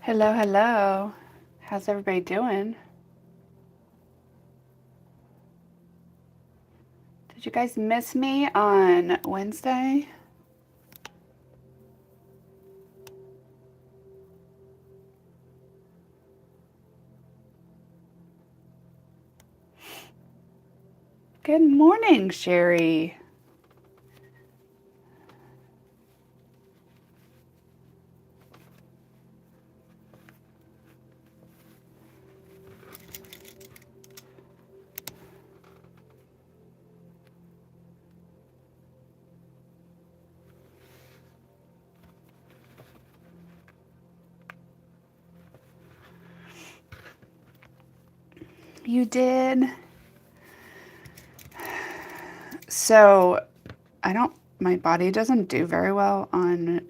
Hello, hello. How's everybody doing? Did you guys miss me on Wednesday? Good morning, Sherry. You did? So, my body doesn't do very well on,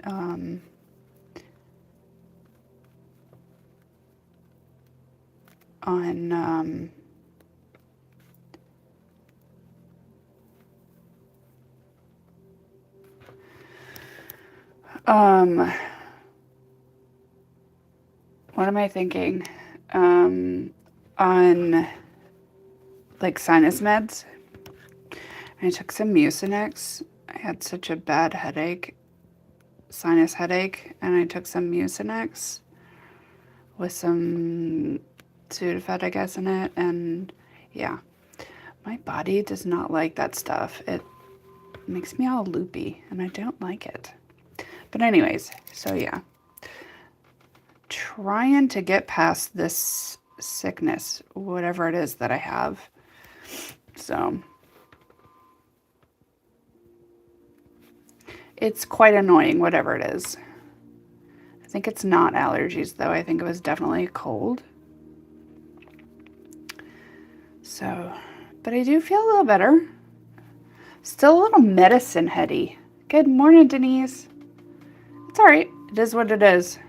what am I thinking? On like sinus meds. I took some Mucinex. I had such a bad headache, sinus headache, and I took some Mucinex with some Sudafed, I guess, in it. And yeah, my body does not like that stuff. It makes me all loopy, and I don't like it. But anyways, so yeah, trying to get past this sickness, whatever it is that I have. So it's quite annoying, whatever it is. I think it's not allergies, though. I think it was definitely cold. So, but I do feel a little better. Still a little medicine heady. Good morning, Denise. It's all right. It is what it is.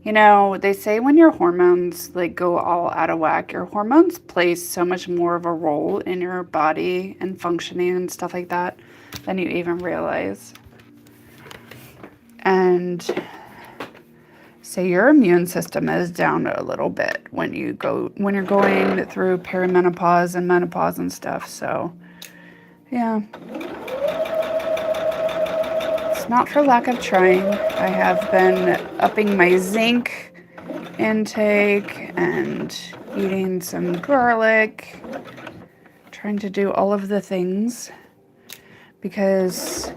You know, they say when your hormones like go all out of whack, your hormones play so much more of a role in your body and functioning and stuff like that than you even realize. And so your immune system is down a little bit when you're going through perimenopause and menopause and stuff. So, yeah. It's not for lack of trying. I have been upping my zinc intake and eating some garlic, trying to do all of the things because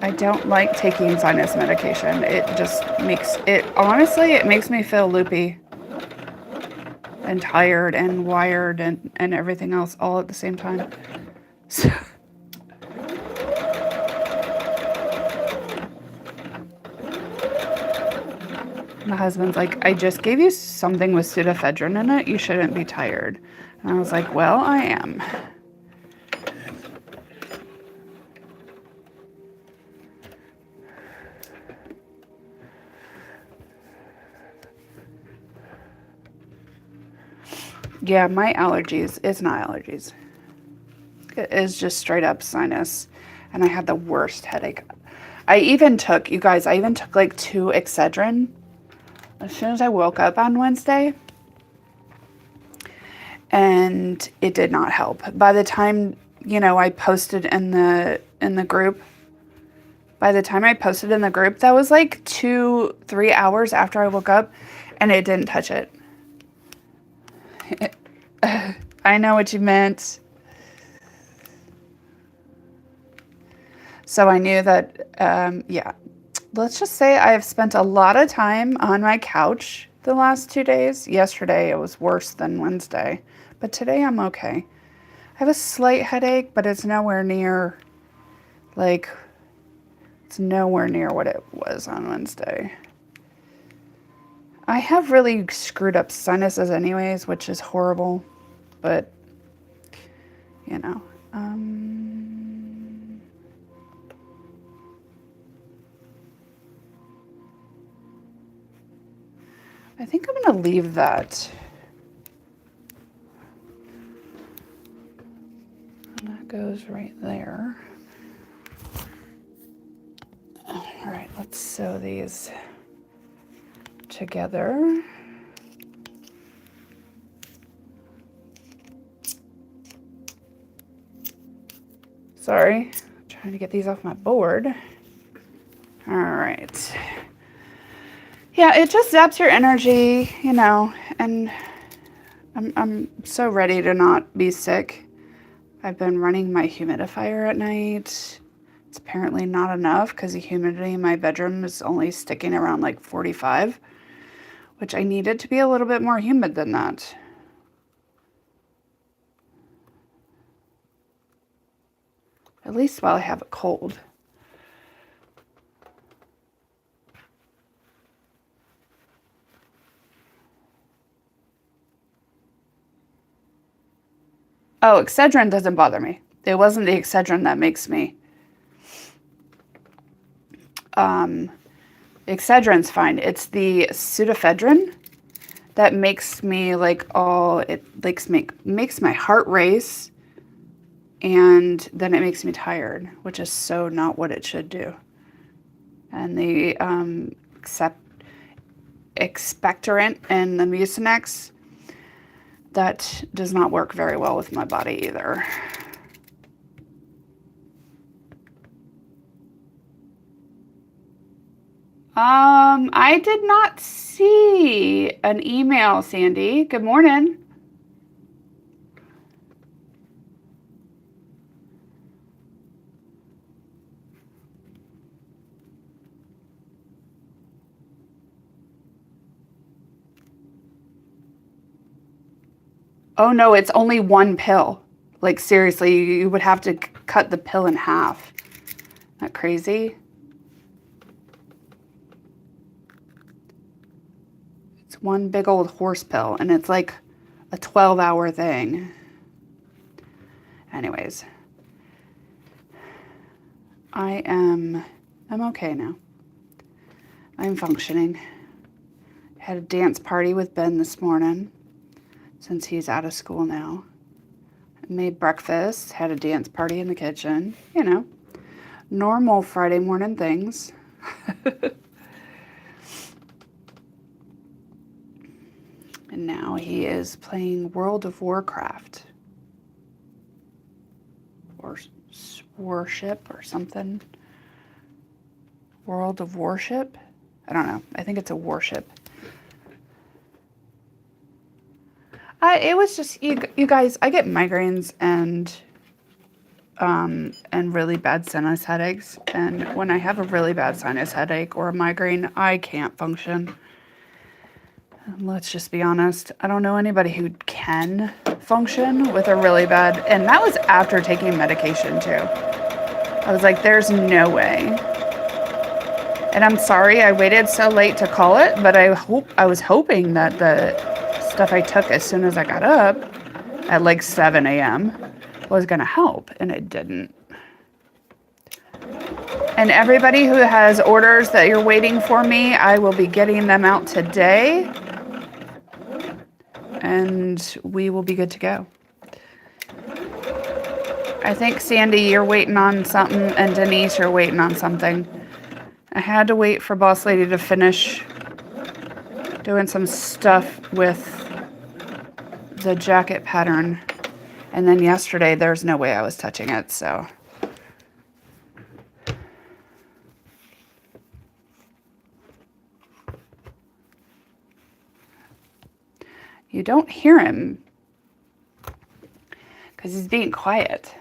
I don't like taking sinus medication. It just honestly, it makes me feel loopy and tired and wired and everything else all at the same time. So, my husband's like, I just gave you something with pseudoephedrine in it. You shouldn't be tired. And I was like, well, I am. Yeah, my allergies, it's not allergies. It is just straight up sinus. And I had the worst headache. I even took like 2 Excedrin as soon as I woke up on Wednesday. And it did not help. By the time, I posted in the group, that was like 2-3 hours after I woke up, and it didn't touch it. I know what you meant. So I knew that, yeah. Let's just say I have spent a lot of time on my couch the last 2 days. Yesterday it was worse than Wednesday, but today I'm okay. I have a slight headache, but it's nowhere near what it was on Wednesday. I have really screwed up sinuses anyways, which is horrible, but, I think I'm going to leave that. And that goes right there. All right, let's sew these. together. Sorry, trying to get these off my board. All right. Yeah, it just zaps your energy, you know, and I'm so ready to not be sick. I've been running my humidifier at night. It's apparently not enough because the humidity in my bedroom is only sticking around like 45, which I needed to be a little bit more humid than that. At least while I have a cold. Oh, Excedrin doesn't bother me. It wasn't the Excedrin that makes me. Excedrin's fine. It's the pseudoephedrine that makes me like it makes my heart race, and then it makes me tired, which is so not what it should do. And the expectorant and the Mucinex, that does not work very well with my body either. I did not see an email, Sandy. Good morning. Oh no, it's only one pill. Like seriously, you would have to cut the pill in half. Isn't that crazy? It's one big old horse pill, and it's like a 12-hour thing. Anyways, I'm okay now. I'm functioning. Had a dance party with Ben this morning, since he's out of school now. Made breakfast, had a dance party in the kitchen, you know, normal Friday morning things. And now he is playing World of Warcraft. Or Warship or something. World of Warship? I don't know. I think it's a warship. It was just, you guys, I get migraines and really bad sinus headaches. And when I have a really bad sinus headache or a migraine, I can't function. Let's just be honest. I don't know anybody who can function with a really bad, and that was after taking medication too. I was like, there's no way. And I'm sorry I waited so late to call it, but I was hoping that the stuff I took as soon as I got up at like 7 a.m. was going to help, and it didn't. And everybody who has orders that you're waiting for me, I will be getting them out today, and we will be good to go. I think, Sandy, you're waiting on something, and Denise, you're waiting on something. I had to wait for Boss Lady to finish doing some stuff with the jacket pattern. And then yesterday, there's no way I was touching it, so. You don't hear him because he's being quiet.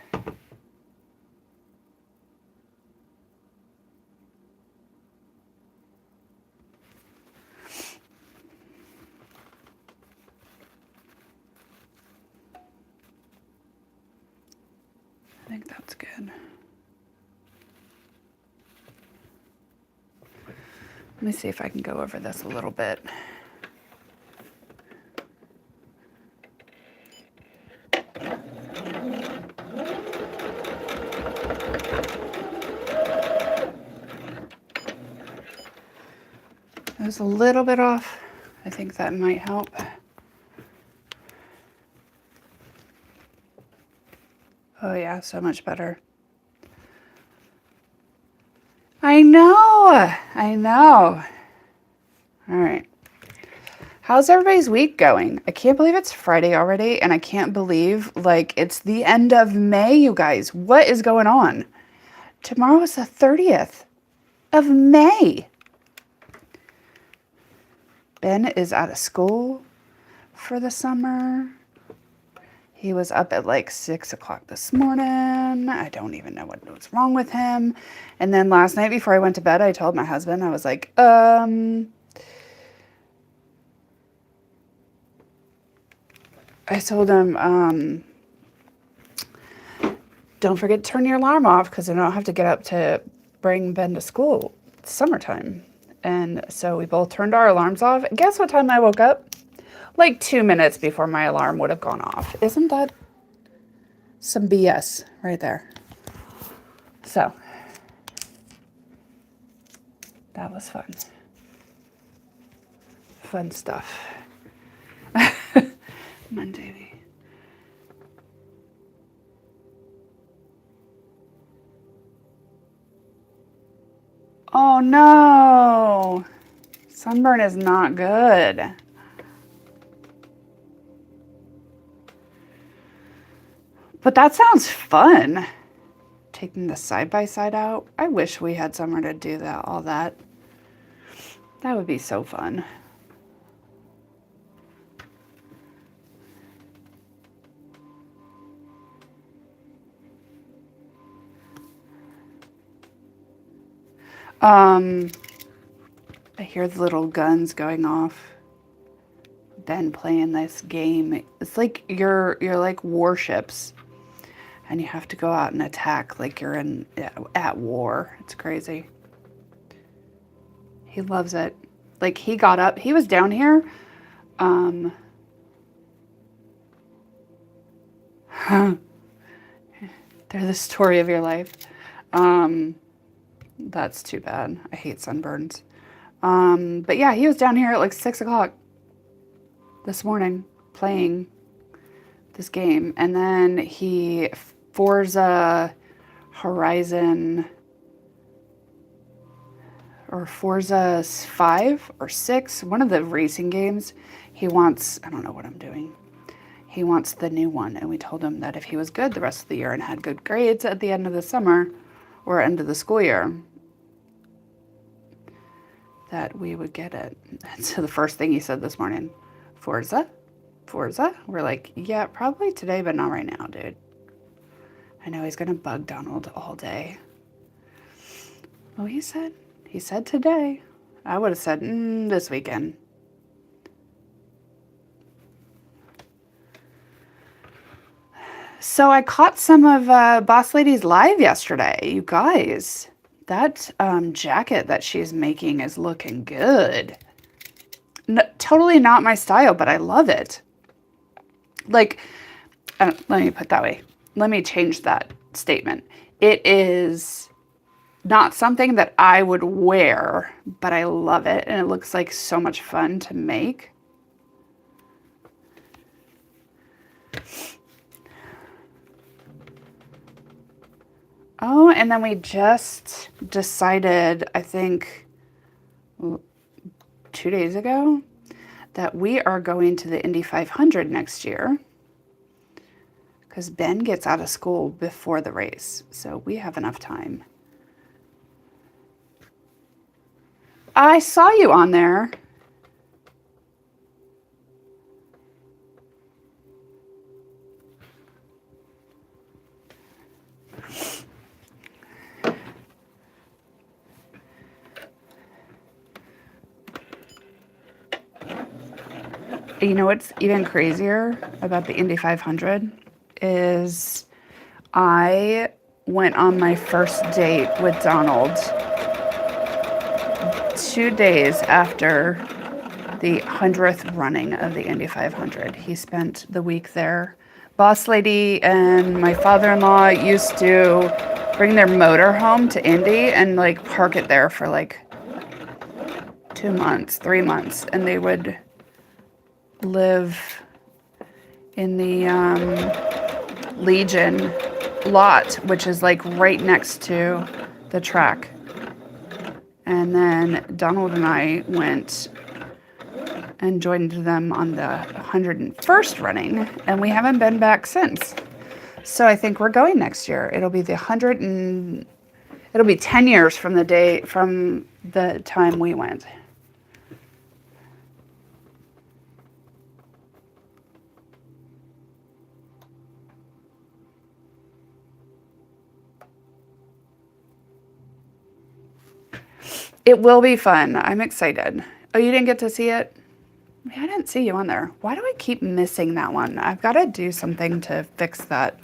I think that's good. Let me see if I can go over this a little bit. It was a little bit off. I think that might help. Oh yeah, so much better. I know. All right. How's everybody's week going? I can't believe it's Friday already, and I can't believe, like, it's the end of May, you guys. What is going on? Tomorrow is the 30th of May. Ben is out of school for the summer. He was up at like 6 o'clock this morning. I don't even know what was wrong with him. And then last night before I went to bed, I told my husband, I was like, I told him, don't forget to turn your alarm off because I don't have to get up to bring Ben to school. It's summertime. And so we both turned our alarms off. Guess what time I woke up? Like 2 minutes before my alarm would have gone off. Isn't that some BS right there? So that was fun. Fun stuff. Monday. Oh no! Sunburn is not good. But that sounds fun. Taking the side-by-side out. I wish we had somewhere to do that, all that. That would be so fun. I hear the little guns going off. Ben playing this game. It's like you're like warships. And you have to go out and attack like you're at war. It's crazy. He loves it. Like he got up. He was down here. They're the story of your life. That's too bad. I hate sunburns. But yeah, he was down here at like 6 o'clock this morning playing this game. And then he Forza Horizon or Forza 5 or 6, one of the racing games. He wants, I don't know what I'm doing. He wants the new one. And we told him that if he was good the rest of the year and had good grades at the end of the summer or end of the school year, that we would get it. And so the first thing he said this morning, Forza? We're like, yeah, probably today, but not right now, dude. I know he's going to bug Donald all day. Well, he said today. I would have said, this weekend. So I caught some of Boss Lady's live yesterday, you guys. That jacket that she's making is looking good. Totally not my style, but I love it. Like, let me put it that way. Let me change that statement. It is not something that I would wear, but I love it. And it looks like so much fun to make. Oh, and then we just decided, I think 2 days ago, that we are going to the Indy 500 next year because Ben gets out of school before the race. So we have enough time. I saw you on there. You know what's even crazier about the Indy 500 is I went on my first date with Donald 2 days after the 100th running of the Indy 500. He spent the week there. Boss Lady and my father-in-law used to bring their motor home to Indy and like park it there for like 2 months, 3 months, and they would live in the Legion lot, which is like right next to the track. And then Donald and I went and joined them on the 101st running, and we haven't been back since. So I think we're going next year. It'll be it'll be 10 years from the time we went. It will be fun. I'm excited. Oh, you didn't get to see it? I didn't see you on there. Why do I keep missing that one? I've got to do something to fix that.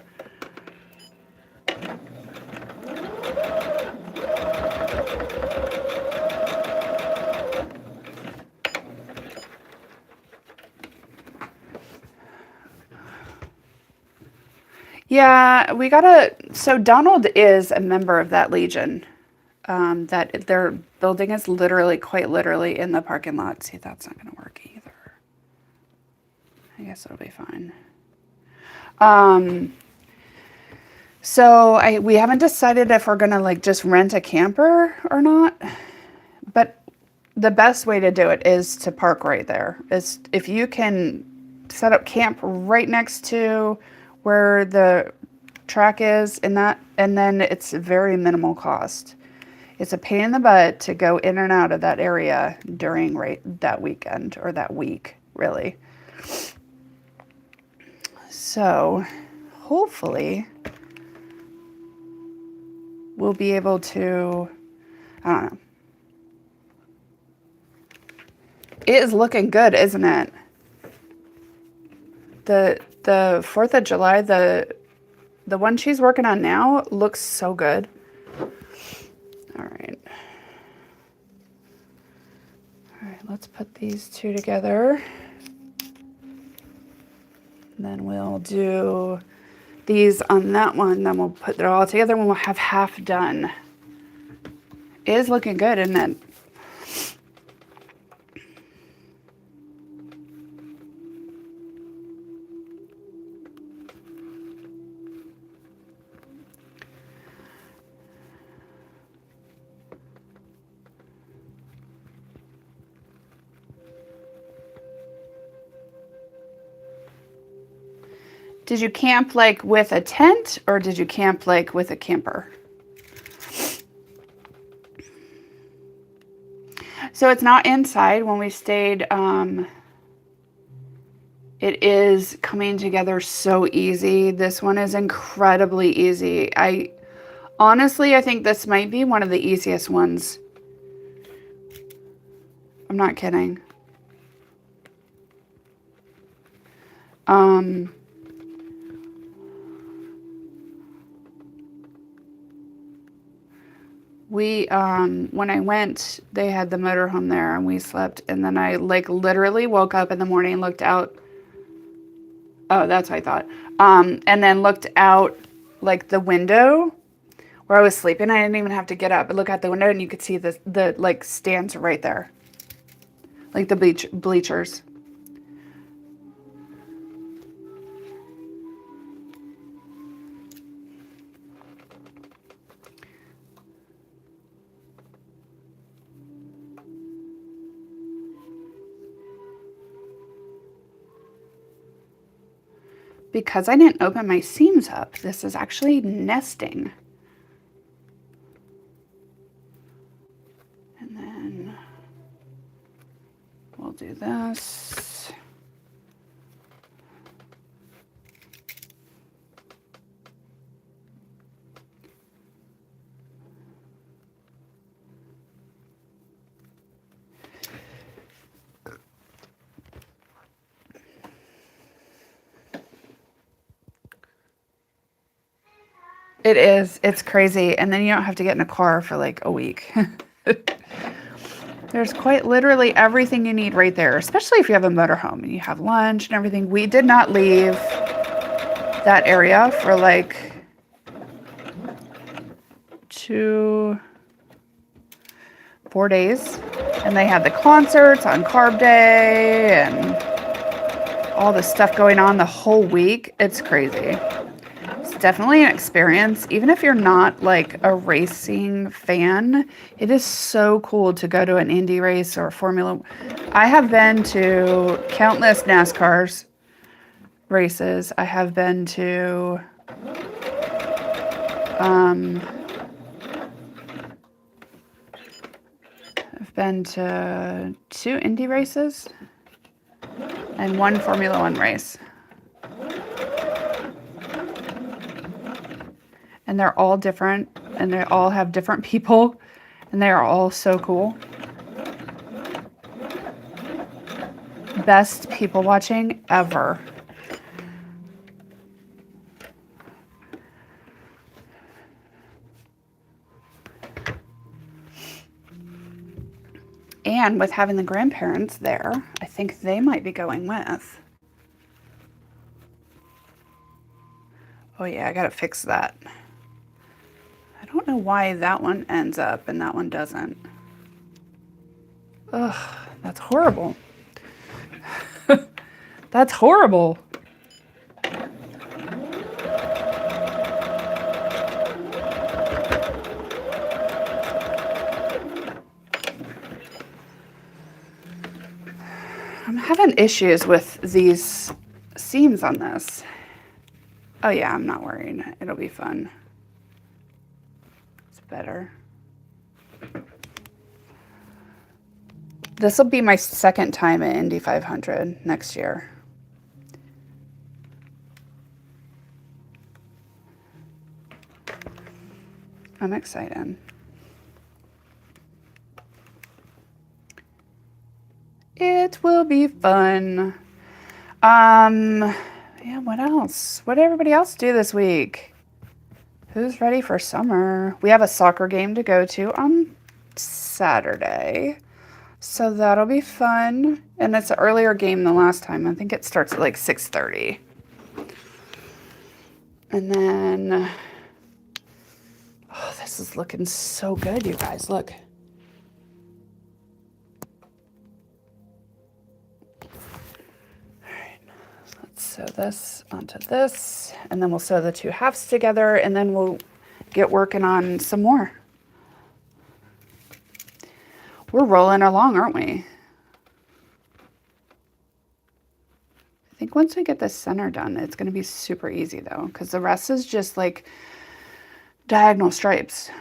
Yeah, we gotta. So Donald is a member of that Legion. That their building is literally, quite literally, in the parking lot. See, that's not gonna work either. I guess it'll be fine. So we haven't decided if we're gonna like just rent a camper or not. But the best way to do it is to park right there. Is if you can set up camp right next to where the track is and then it's very minimal cost. It's a pain in the butt to go in and out of that area during that weekend or that week, really. So hopefully we'll be able to, I don't know. It is looking good, isn't it? The 4th of July, the one she's working on now looks so good. All right. All right, let's put these two together. And then we'll do these on that one. Then we'll put it all together and we'll have half done. It is looking good, isn't it? Did you camp like with a tent or did you camp like with a camper? So it's not inside when we stayed. It is coming together so easy. This one is incredibly easy. Honestly, I think this might be one of the easiest ones. I'm not kidding. When I went, they had the motorhome there and we slept. And then I like literally woke up in the morning and looked out. Oh, that's what I thought. And then looked out like the window where I was sleeping. I didn't even have to get up. I look out the window and you could see the like stands right there. Like the bleachers. Because I didn't open my seams up, this is actually nesting. And then we'll do this. It is. It's crazy. And then you don't have to get in a car for like a week. There's quite literally everything you need right there, especially if you have a motorhome and you have lunch and everything. We did not leave that area for like 4 days. And they had the concerts on Carb Day and all the stuff going on the whole week. It's crazy. definitely an experience. Even if you're not like a racing fan, it is so cool to go to an Indy race or a Formula. I have been to countless NASCAR's races. I have been to I've been to 2 Indy races and 1 Formula One race. And they're all different, and they all have different people, and they are all so cool. Best people watching ever. And with having the grandparents there, I think they might be going with. Oh yeah, I gotta fix that. I don't know why that one ends up and that one doesn't. Ugh, that's horrible. That's horrible. I'm having issues with these seams on this. Oh yeah, I'm not worried. It'll be fun. It's better. This will be my second time at Indy 500 next year. I'm excited. It will be fun. Yeah, what else? What did everybody else do this week? Who's ready for summer? We have a soccer game to go to on Saturday. So that'll be fun. And it's an earlier game than last time. I think it starts at like 6:30. And then, oh, this is looking so good, you guys. Look. Sew this onto this, and then we'll sew the 2 halves together, and then we'll get working on some more. We're rolling along, aren't we? I think once we get the center done, it's going to be super easy though, because the rest is just like diagonal stripes.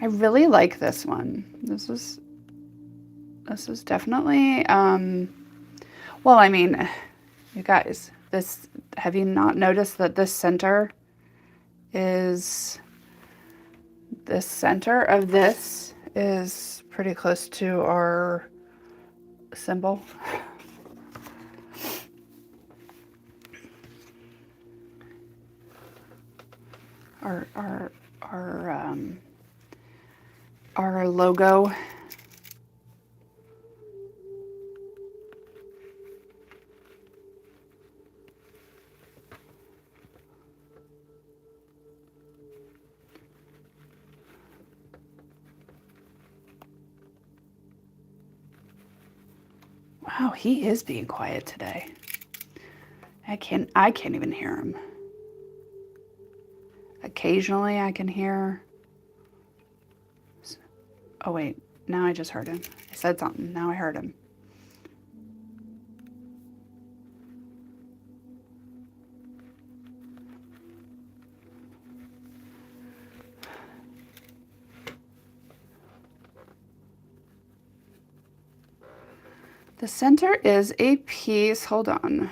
I really like this one. This is definitely, well, I mean, you guys, have you not noticed that this center of this is pretty close to our symbol? Our logo. Wow, he is being quiet today. I can't even hear him. Occasionally I can hear. Oh wait, now I just heard him. I said something, now I heard him. The center is a piece, hold on.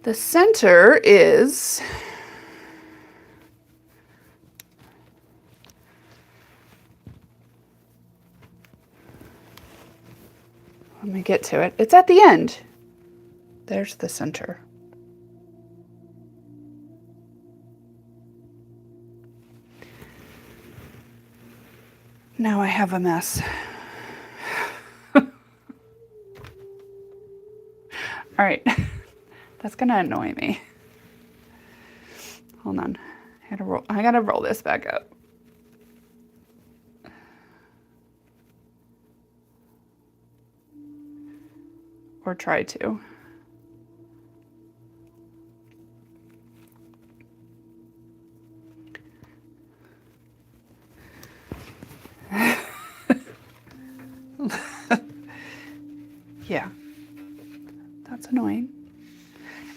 The center is let me get to it. It's at the end. There's the center. Now I have a mess. All right, that's gonna annoy me. Hold on, I gotta roll this back up. Or try to. Yeah, that's annoying.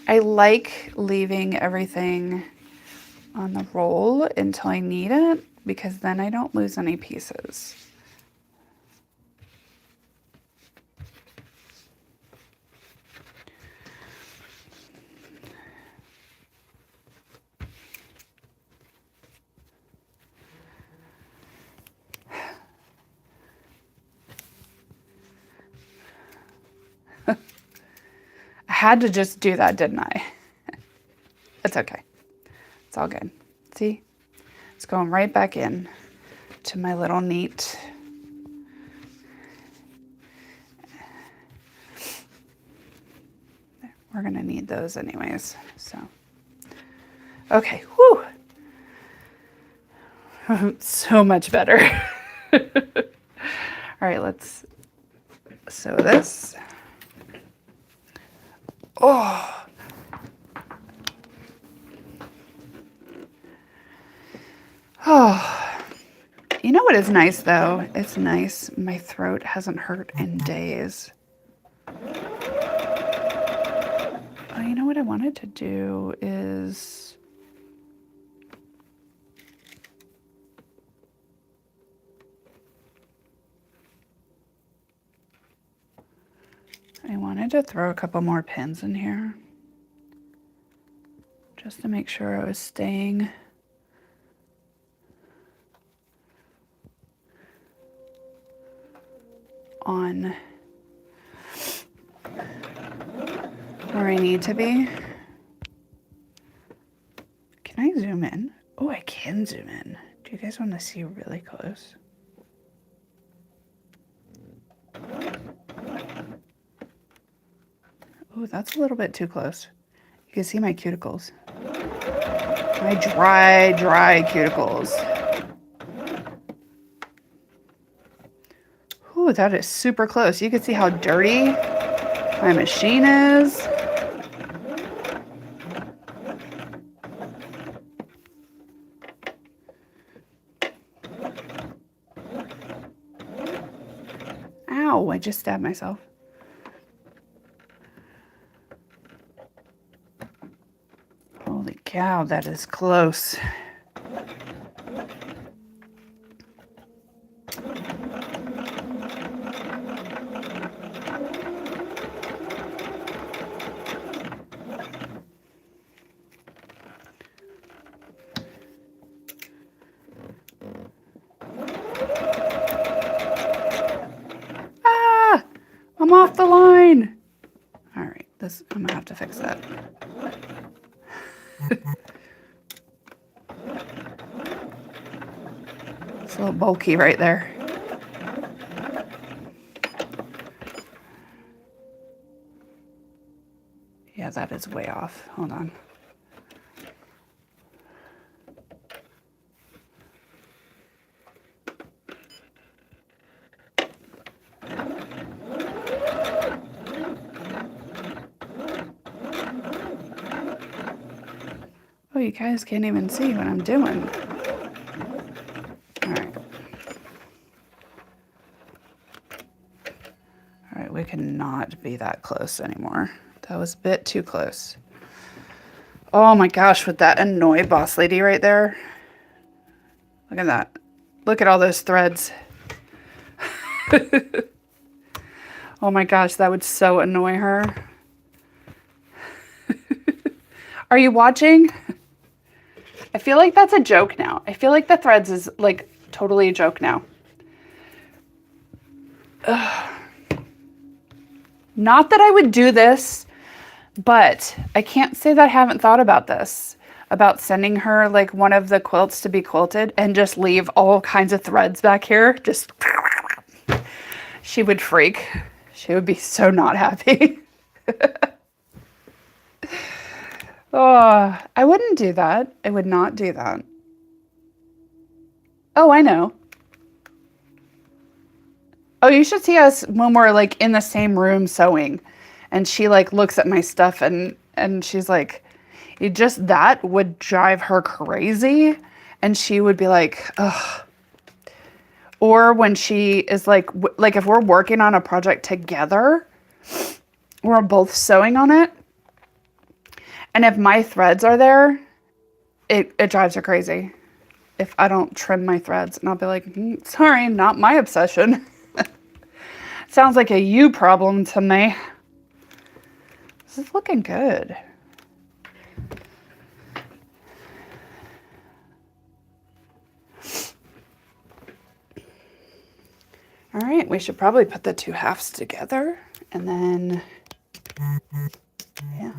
I like leaving everything on the roll until I need it because then I don't lose any pieces. I had to just do that, didn't I? It's okay. It's all good. See? It's going right back in to my little neat. We're gonna need those anyways, so. Okay, whew. So much better. All right, let's sew this. Oh. Oh. You know what is nice though? It's nice. My throat hasn't hurt in days. Oh, you know what I wanted to do is I wanted to throw a couple more pins in here just to make sure I was staying on where I need to be. Can I zoom in? Oh, I can zoom in. Do you guys want to see really close? Oh, that's a little bit too close. You can see my cuticles. My dry cuticles. Ooh, that is super close. You can see how dirty my machine is. Ow, I just stabbed myself. Holy cow, that is close. I'm off the line. All right, I'm gonna have to fix that. It's a little bulky right there. Yeah, that is way off. Hold on. Oh, you guys can't even see what I'm doing. All right. All right, we cannot be that close anymore. That was a bit too close. Oh my gosh, would that annoy Boss Lady right there? Look at that. Look at all those threads. Oh my gosh, that would so annoy her. Are you watching? I feel like that's a joke now. I feel like the threads is like totally a joke now. Ugh. Not that I would do this, but I can't say that I haven't thought about this. about sending her like one of the quilts to be quilted and just leave all kinds of threads back here. Just, she would freak. She would be so not happy. Oh, I wouldn't do that. I would not do that. Oh, I know. Oh, you should see us when we're like in the same room sewing. And she like looks at my stuff and she's like, it just, that would drive her crazy. And she would be like, ugh. Or when she is like if we're working on a project together, we're both sewing on it. And if my threads are there, it drives her crazy. If I don't trim my threads, and I'll be like, sorry, not my obsession. Sounds like a you problem to me. This is looking good. All right, we should probably put the two halves together and then, yeah.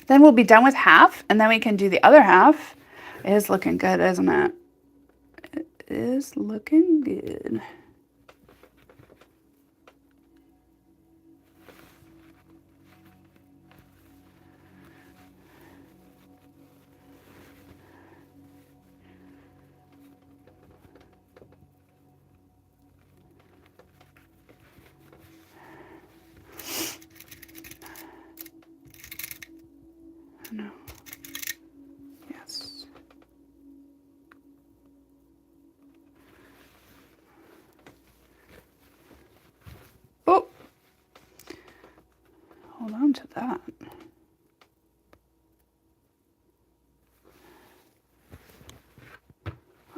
Then we'll be done with half and then we can do the other half. It is looking good, isn't it? It is looking good. No. Yes. Oh. Hold on to that.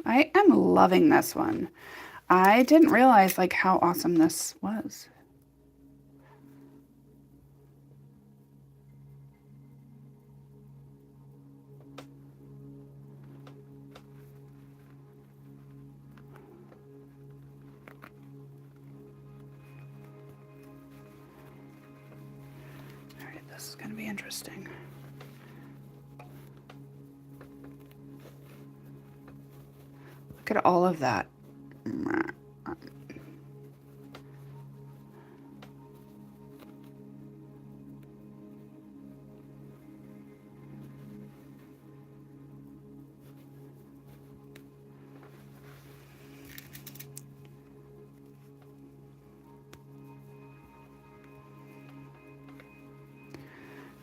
I am loving this one. I didn't realize like how awesome this was. All right, this is going to be interesting. Look at all of that.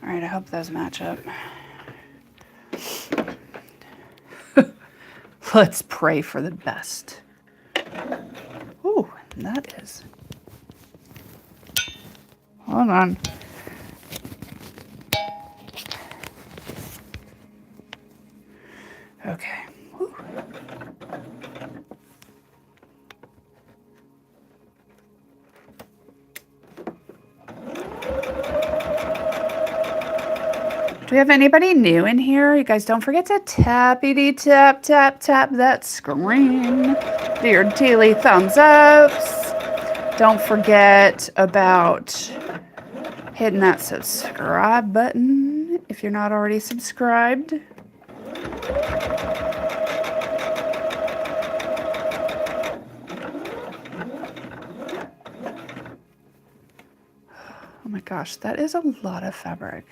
All right, I hope those match up. Let's pray for the best. Ooh, that is. Hold on. Okay. Whew. Do we have anybody new in here? You guys don't forget to tappity tap tap tap that screen. Do your daily thumbs ups. Don't forget about hitting that subscribe button if you're not already subscribed. Oh my gosh, that is a lot of fabric.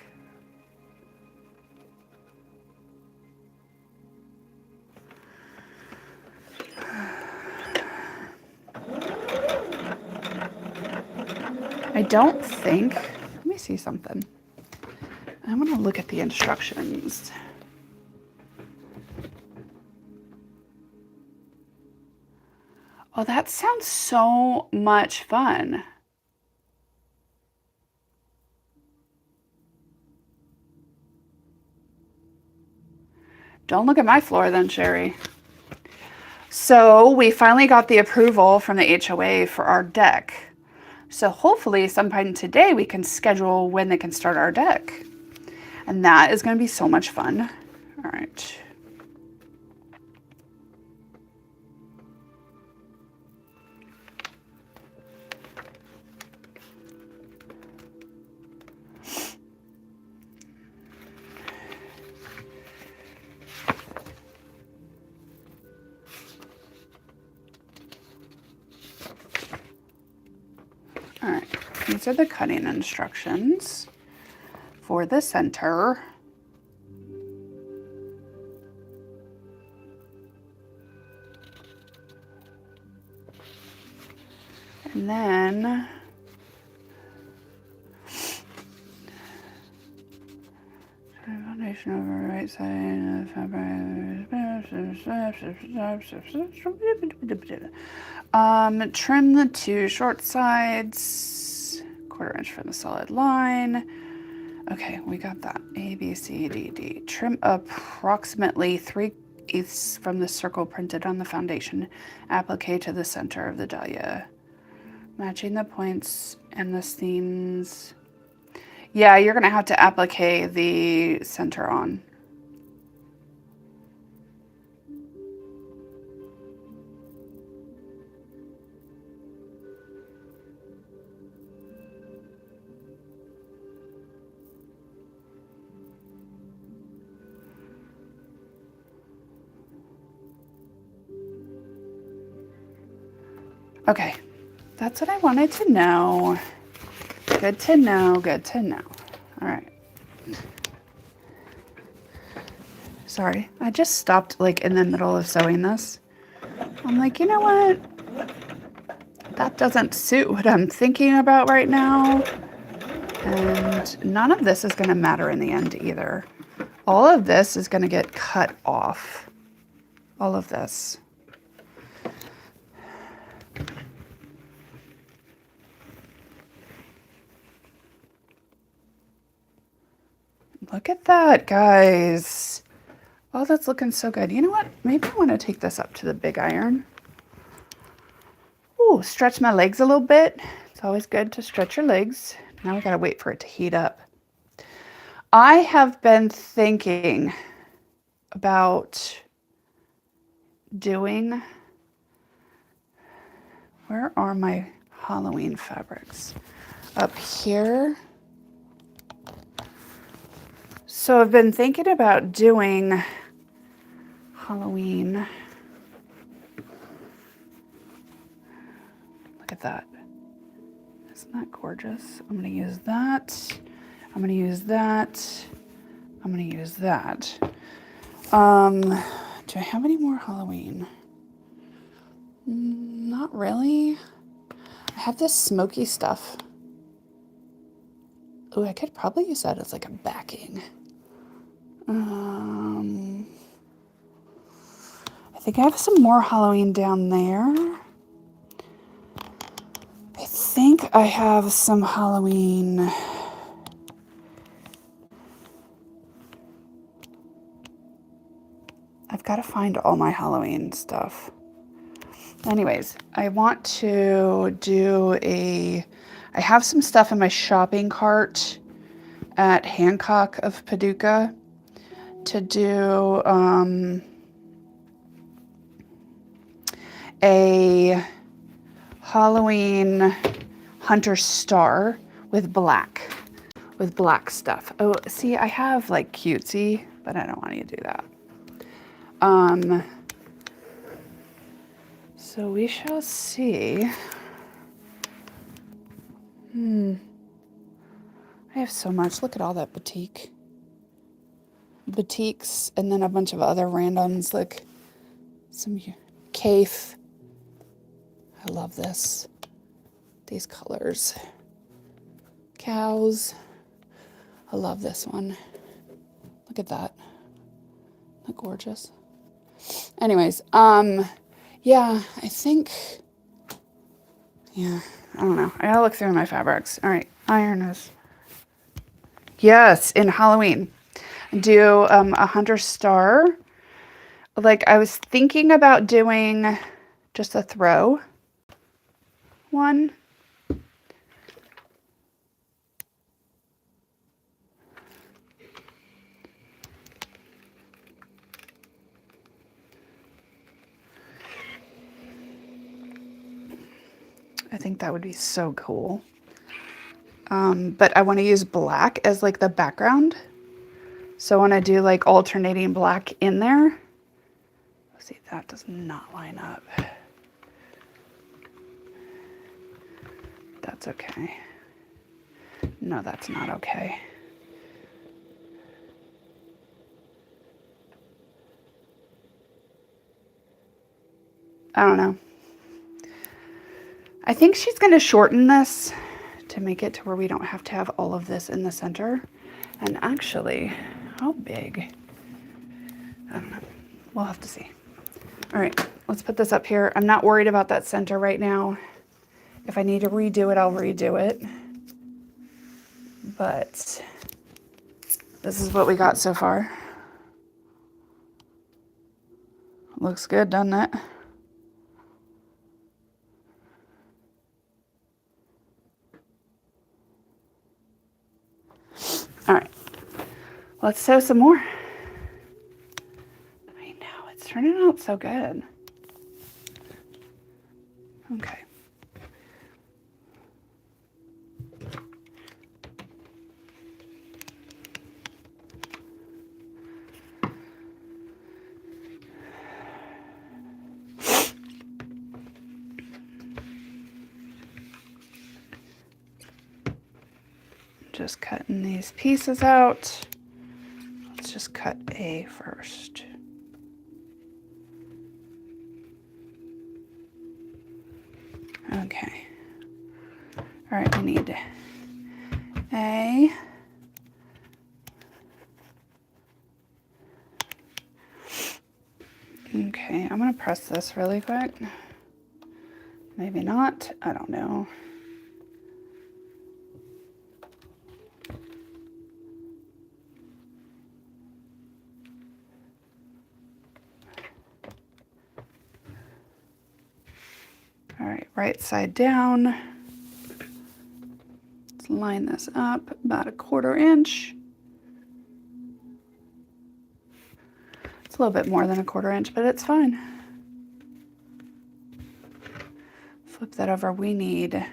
I don't think, let me see something. I want to look at the instructions. Oh, that sounds so much fun. Don't look at my floor then, Sherry. So we finally got the approval from the HOA for our deck. So hopefully sometime today we can schedule when they can start our deck. And that is going to be so much fun. All right. These are the cutting instructions for the center. And then foundation over right side of the trim the two short sides, 1/4 inch from the solid line. Okay, we got that. A, B, C, D, D. Trim approximately 3/8 from the circle printed on the foundation. Applique to the center of the dahlia. Matching the points and the seams. Yeah, you're gonna have to applique the center on. Okay, that's what I wanted to know. Good to know, good to know. All right. Sorry, I just stopped like in the middle of sewing this. I'm like, you know what? That doesn't suit what I'm thinking about right now. And none of this is gonna matter in the end either. All of this is gonna get cut off. All of this. Look at that, guys. Oh, that's looking so good. You know what? Maybe I want to take this up to the big iron. Ooh, stretch my legs a little bit. It's always good to stretch your legs. Now we gotta wait for it to heat up. I have been thinking about doing, where are my Halloween fabrics? Up here. So I've been thinking about doing Halloween. Look at that. Isn't that gorgeous? I'm gonna use that. I'm gonna use that. I'm gonna use that. Do I have any more Halloween? Not really. I have this smoky stuff. Oh, I could probably use that as like a backing. I think I have some more Halloween down there. I think I have some Halloween. I've got to find all my Halloween stuff. Anyways, I want to do I have some stuff in my shopping cart at Hancock of Paducah to do a Halloween hunter star with black stuff. Oh, see, I have like cutesy, but I don't want you to do that. So we shall see. I have so much. Look at all that batiks, and then a bunch of other randoms, like some Cafe. I love this. These colors. Cows. I love this one. Look at that. Isn't that gorgeous? Anyways, yeah, I think, yeah, I don't know. I gotta look through my fabrics. All right, iron is, yes, in Halloween. Do a hunter star. Like I was thinking about doing just a throw one. I think that would be so cool. But I want to use black as like the background. So I want to do like alternating black in there. Let's see, that does not line up. That's okay. No, that's not okay. I don't know. I think she's going to shorten this to make it to where we don't have to have all of this in the center. And actually, how big? I don't know. We'll have to see. All right, let's put this up here. I'm not worried about that center right now. If I need to redo it, I'll redo it. But this is what we got so far. Looks good, doesn't it? All right, let's sew some more. I know, it's turning out so good. Okay. Just cutting these pieces out. Let's just cut A first. Okay. All right, we need A. Okay, I'm gonna press this really quick. Maybe not, I don't know. All right, right side down. Let's line this up about 1/4 inch. It's a little bit more than 1/4 inch, but it's fine. Flip that over. We need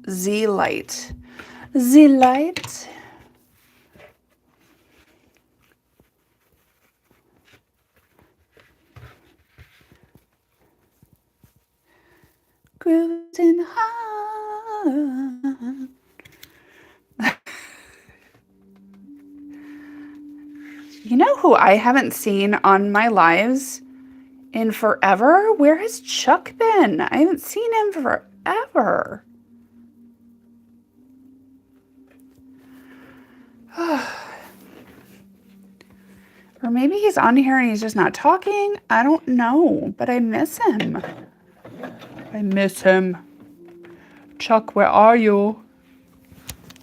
Z light. Z light. Cruising high. You know who I haven't seen on my lives in forever? Where has Chuck been? I haven't seen him forever. Or maybe he's on here and he's just not talking. I don't know, but I miss him. I miss him. Chuck, where are you?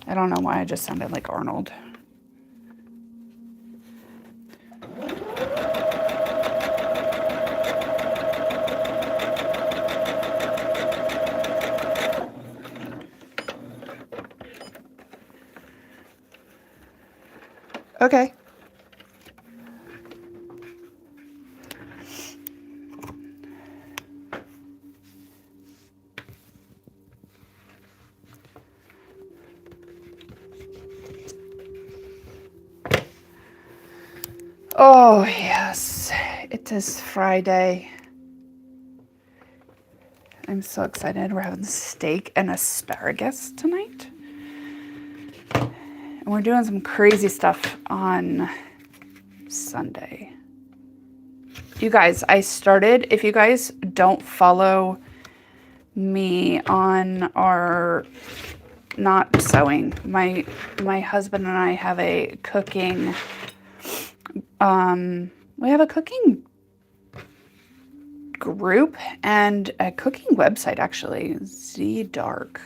I don't know why I just sounded like Arnold. Okay. Oh, yes. It is Friday. I'm so excited. We're having steak and asparagus tonight. And we're doing some crazy stuff on Sunday. You guys, I started, if you guys don't follow me on our not sewing, my husband and I have a cooking, we have a cooking group and a cooking website actually, Z Dark.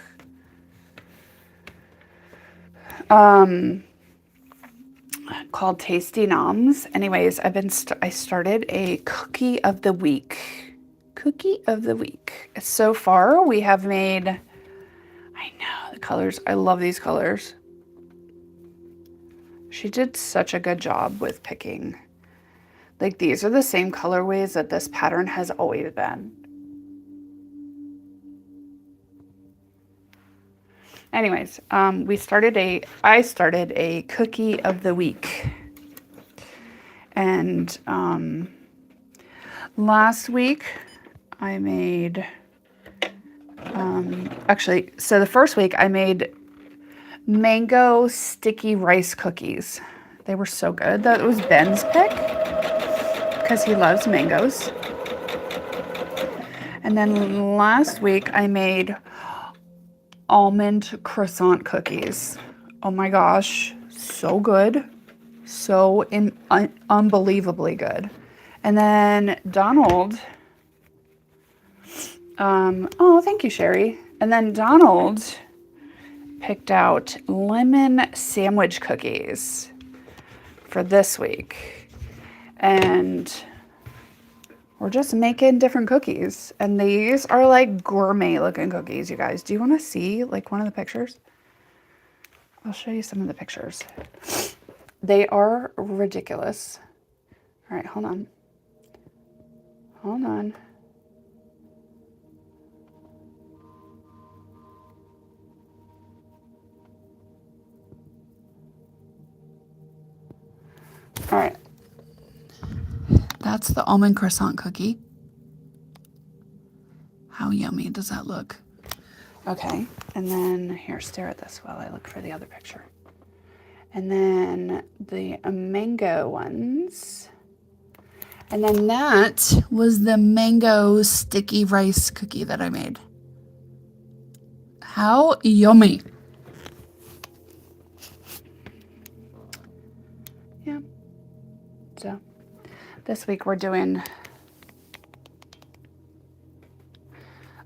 Called Tasty Noms. Anyways, I started a cookie of the week. Cookie of the week. So far, we have made, I know, the colors. I love these colors. She did such a good job with picking. Like, these are the same colorways that this pattern has always been. Anyways, I started a cookie of the week. And last week I made Actually, so the first week I made mango sticky rice cookies. They were so good. That was Ben's pick because he loves mangoes. And then last week I made almond croissant cookies. Oh my gosh, so good. So unbelievably good. And then Donald, oh, thank you, Sherry. And then Donald picked out lemon sandwich cookies for this week. And we're just making different cookies. And these are like gourmet looking cookies, you guys. Do you want to see like one of the pictures? I'll show you some of the pictures. They are ridiculous. All right, hold on. Hold on. All right. That's the almond croissant cookie. How yummy does that look? Okay, and then here, stare at this while I look for the other picture. And then the mango ones. And then that was the mango sticky rice cookie that I made. How yummy. Yeah. So this week we're doing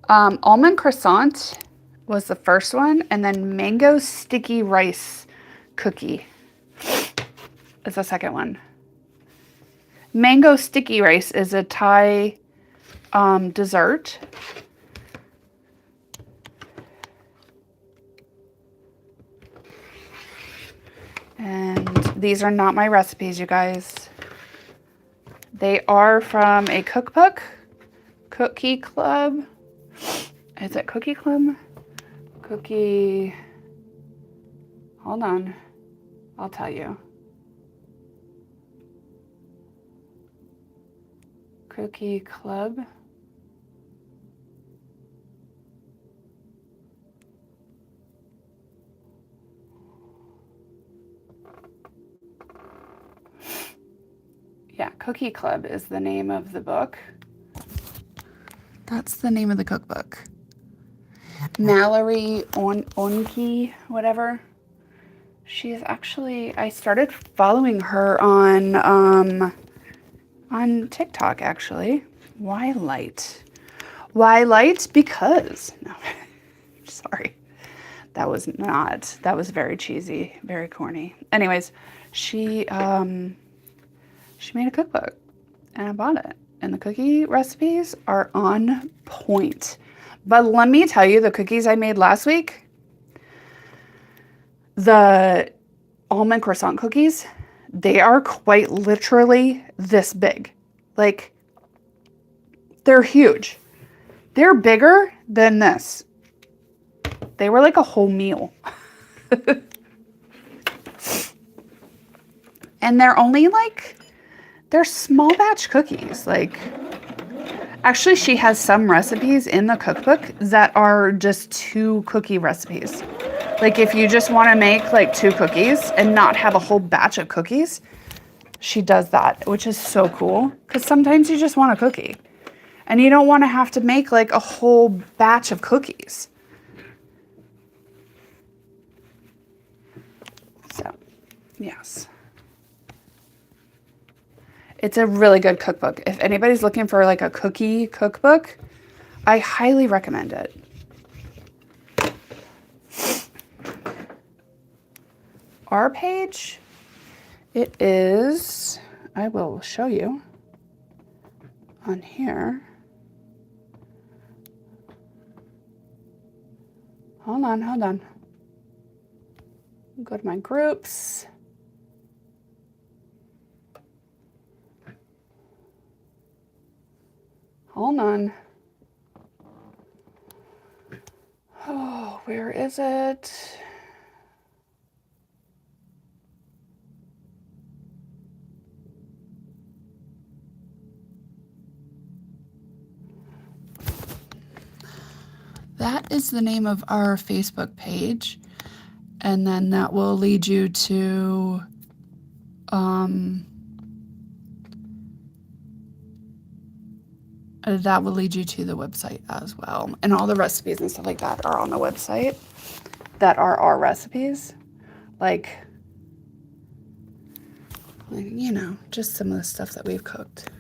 almond croissant was the first one, and then mango sticky rice cookie is the second one. Mango sticky rice is a Thai dessert. And these are not my recipes, you guys. They are from a cookbook, Cookie Club. Is it Cookie Club? Cookie, hold on, I'll tell you. Cookie Club. Yeah, Cookie Club is the name of the book. That's the name of the cookbook. Mallory Onki, whatever. She's actually, I started following her on TikTok, actually. Why light? Why light? Because, no, sorry. That was very cheesy, very corny. Anyways, she made a cookbook and I bought it. And the cookie recipes are on point. But let me tell you, the cookies I made last week, the almond croissant cookies, they are quite literally this big. Like, they're huge. They're bigger than this. They were like a whole meal. And they're only like, they're small batch cookies. Like, actually, she has some recipes in the cookbook that are just 2 cookie recipes. Like, if you just want to make like 2 cookies and not have a whole batch of cookies, she does that, which is so cool. Because sometimes you just want a cookie. And you don't want to have to make like a whole batch of cookies. So, yes. It's a really good cookbook. If anybody's looking for like a cookie cookbook, I highly recommend it. Our page, it is, I will show you on here. Hold on. Go to my groups. Hold on. Oh, where is it? that is the name of our Facebook page. And then that will lead you to the website as well. And all the recipes and stuff like that are on the website that are our recipes. Like, you know, just some of the stuff that we've cooked.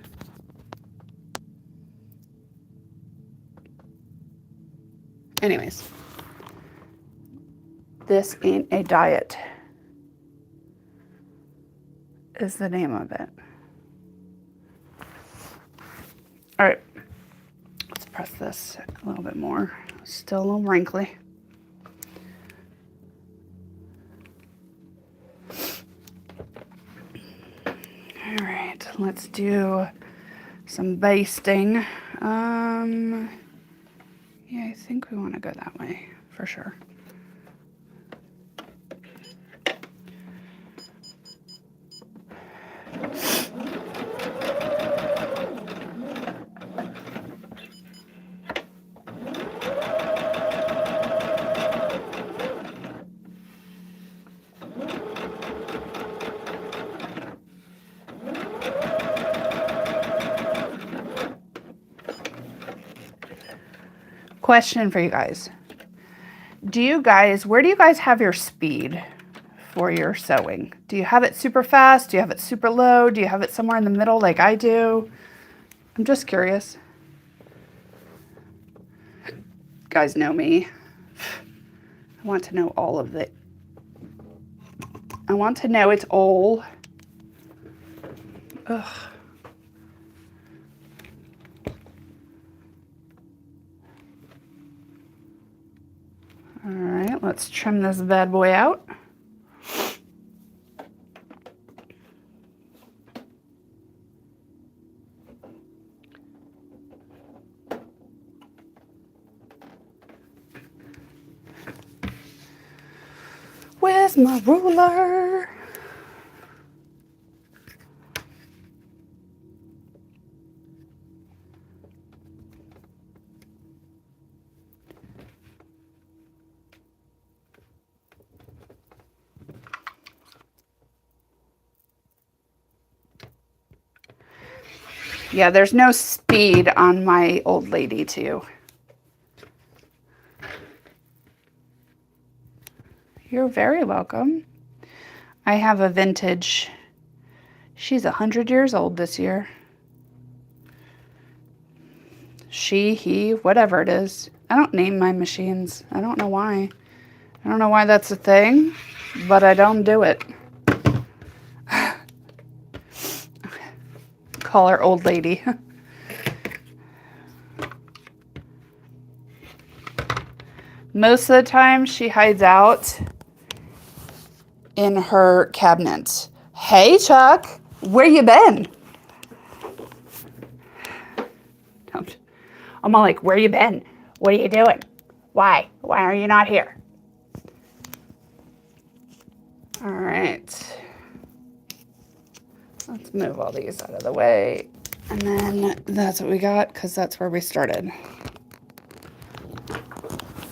Anyways, This Ain't a Diet is the name of it. All right, let's press this a little bit more. Still a little wrinkly. All right, let's do some basting. Yeah, I think we want to go that way for sure. Question for you guys. Where do you guys have your speed for your sewing? Do you have it super fast? Do you have it super low? Do you have it somewhere in the middle like I do? I'm just curious. You guys know me. I want to know all of it. I want to know it's all. Ugh. All right, let's trim this bad boy out. Where's my ruler? Yeah, there's no speed on my old lady too. You're very welcome. I have a vintage. She's 100 years old this year. She, he, whatever it is. I don't name my machines. I don't know why. I don't know why that's a thing, but I don't do it. Call her old lady. Most of the time she hides out in her cabinet. Hey Chuck, where you been? I'm all like, where you been? What are you doing? Why? Why are you not here? All right. Let's move all these out of the way. And then that's what we got because that's where we started.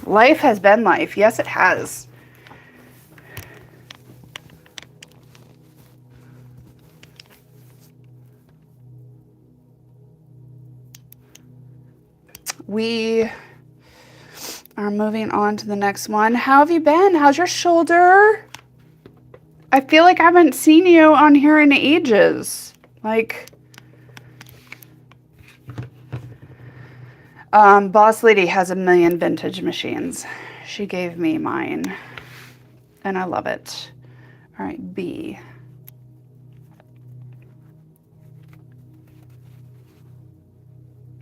Life has been life. Yes, it has. We are moving on to the next one. How have you been? How's your shoulder? I feel like I haven't seen you on here in ages. Like, Boss Lady has a million vintage machines. She gave me mine, and I love it. All right, B.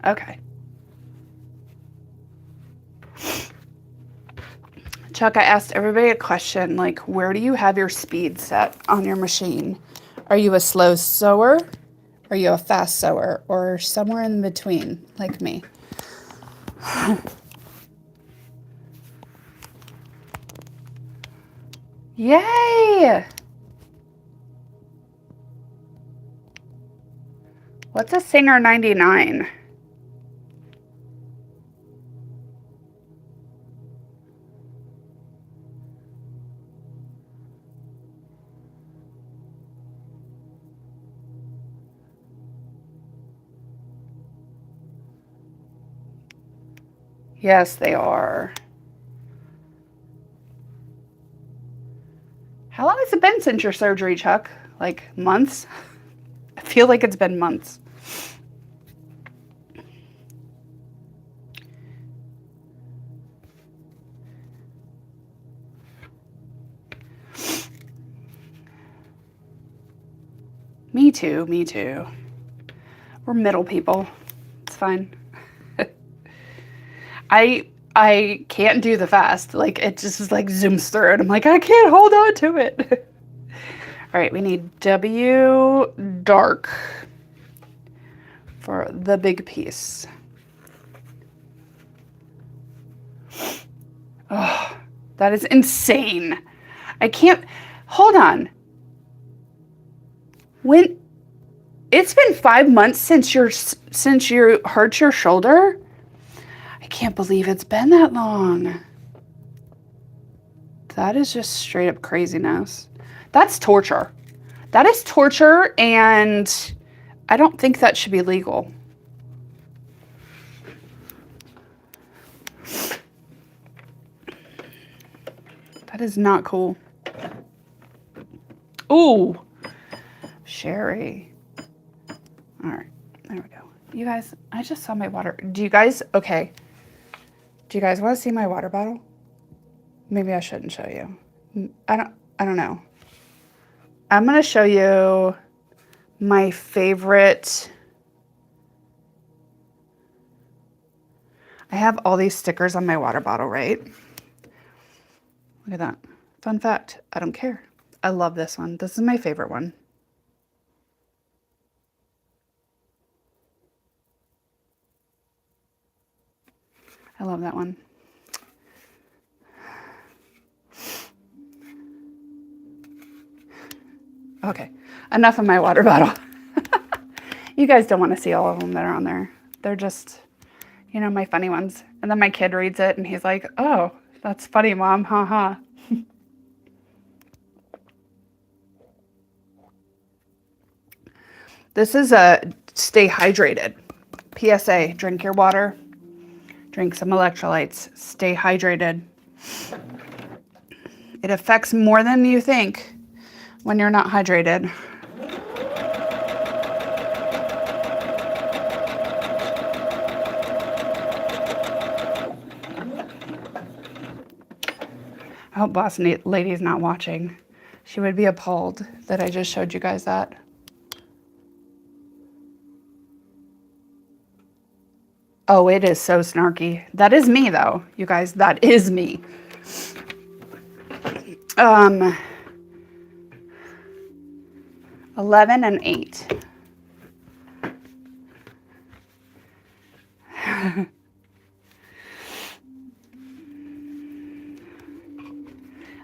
Okay. Chuck, I asked everybody a question, like, where do you have your speed set on your machine? Are you a slow sewer? Are you a fast sewer? Or somewhere in between, like me? Yay! What's a Singer 99? Yes, they are. How long has it been since your surgery, Chuck? Like months? I feel like it's been months. Me too, me too. We're middle people. It's fine. I can't do the fast. Like it just is like zooms through and I'm like, I can't hold on to it. All right, we need W dark for the big piece. Oh, that is insane. I can't, hold on. When, it's been 5 months since you hurt your shoulder? I can't believe it's been that long. That is just straight up craziness. That's torture. That is torture, and I don't think that should be legal. That is not cool. Ooh, Sherry. All right, there we go. You guys, I just saw my water. Do you guys, okay. Do you guys want to see my water bottle? Maybe I shouldn't show you. I don't know. I'm going to show you my favorite. I have all these stickers on my water bottle, right? Look at that. Fun fact, I don't care. I love this one. This is my favorite one. I love that one. Okay, enough of my water bottle. You guys don't want to see all of them that are on there. They're just, you know, my funny ones. And then my kid reads it and he's like, oh, that's funny, Mom, haha. This is a stay hydrated. PSA, drink your water, drink some electrolytes, stay hydrated. It affects more than you think when you're not hydrated. I hope Boss Lady's not watching. She would be appalled that I just showed you guys that. Oh, it is so snarky. That is me, though, you guys. That is me. 11 and 8.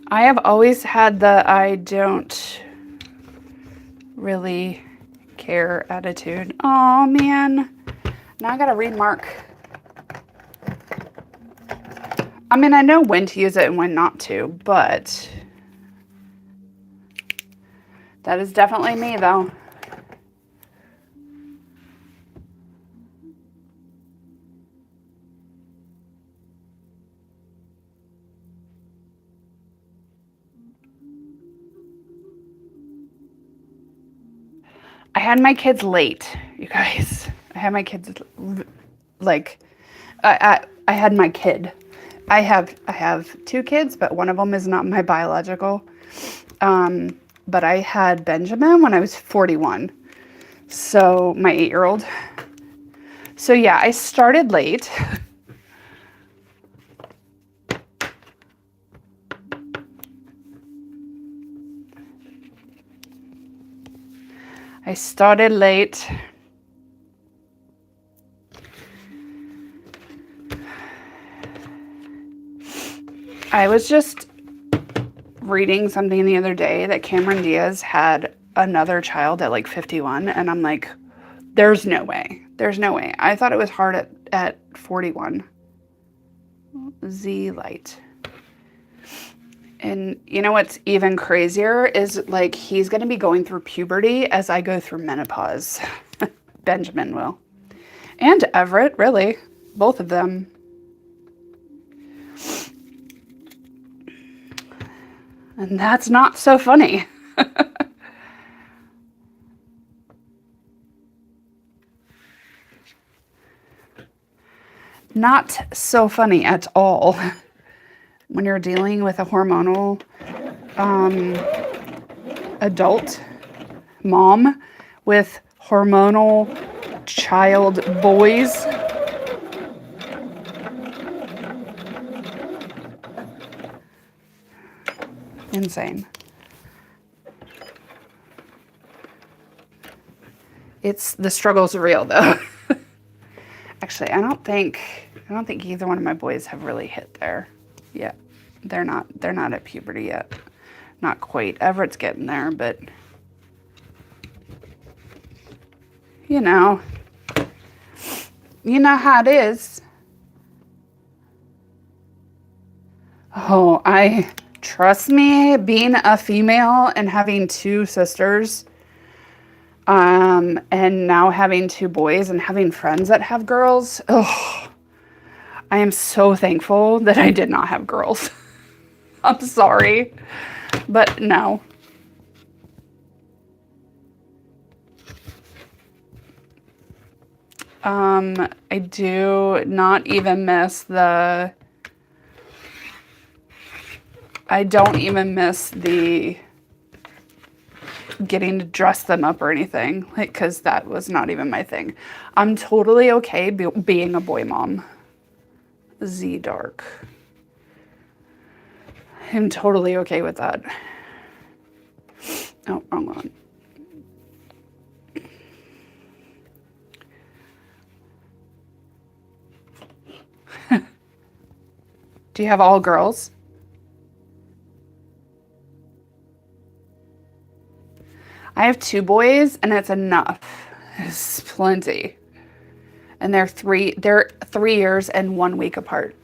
I have always had the I don't really care attitude. Oh, man. Now I gotta remark. I mean, I know when to use it and when not to, but that is definitely me, though. I had my kids late, you guys. I had my kids, like, I had my kid. I have 2 kids, but one of them is not my biological. But I had Benjamin when I was 41. So my 8-year-old. So yeah, I started late. I started late. I was just reading something the other day that Cameron Diaz had another child at like 51, and I'm like, there's no way. There's no way. I thought it was hard at 41. Z light. And you know what's even crazier is like he's going to be going through puberty as I go through menopause. Benjamin will. And Everett, really. Both of them. And that's not so funny. Not so funny at all when you're dealing with a hormonal adult mom with hormonal child boys. Insane. The struggle's real though. Actually, I don't think either one of my boys have really hit there yet. They're not at puberty yet. Not quite. Everett's getting there, but you know how it is. Oh, trust me, being a female and having two sisters, and now having two boys and having friends that have girls, oh, I am so thankful that I did not have girls. I'm sorry, but no. I do not even miss I don't even miss the getting to dress them up or anything, like, because that was not even my thing. I'm totally okay being a boy mom. Z Dark. I'm totally okay with that. Oh, wrong one. Do you have all girls? I have two boys, and it's enough. It's plenty. And they're 3 years and 1 week apart.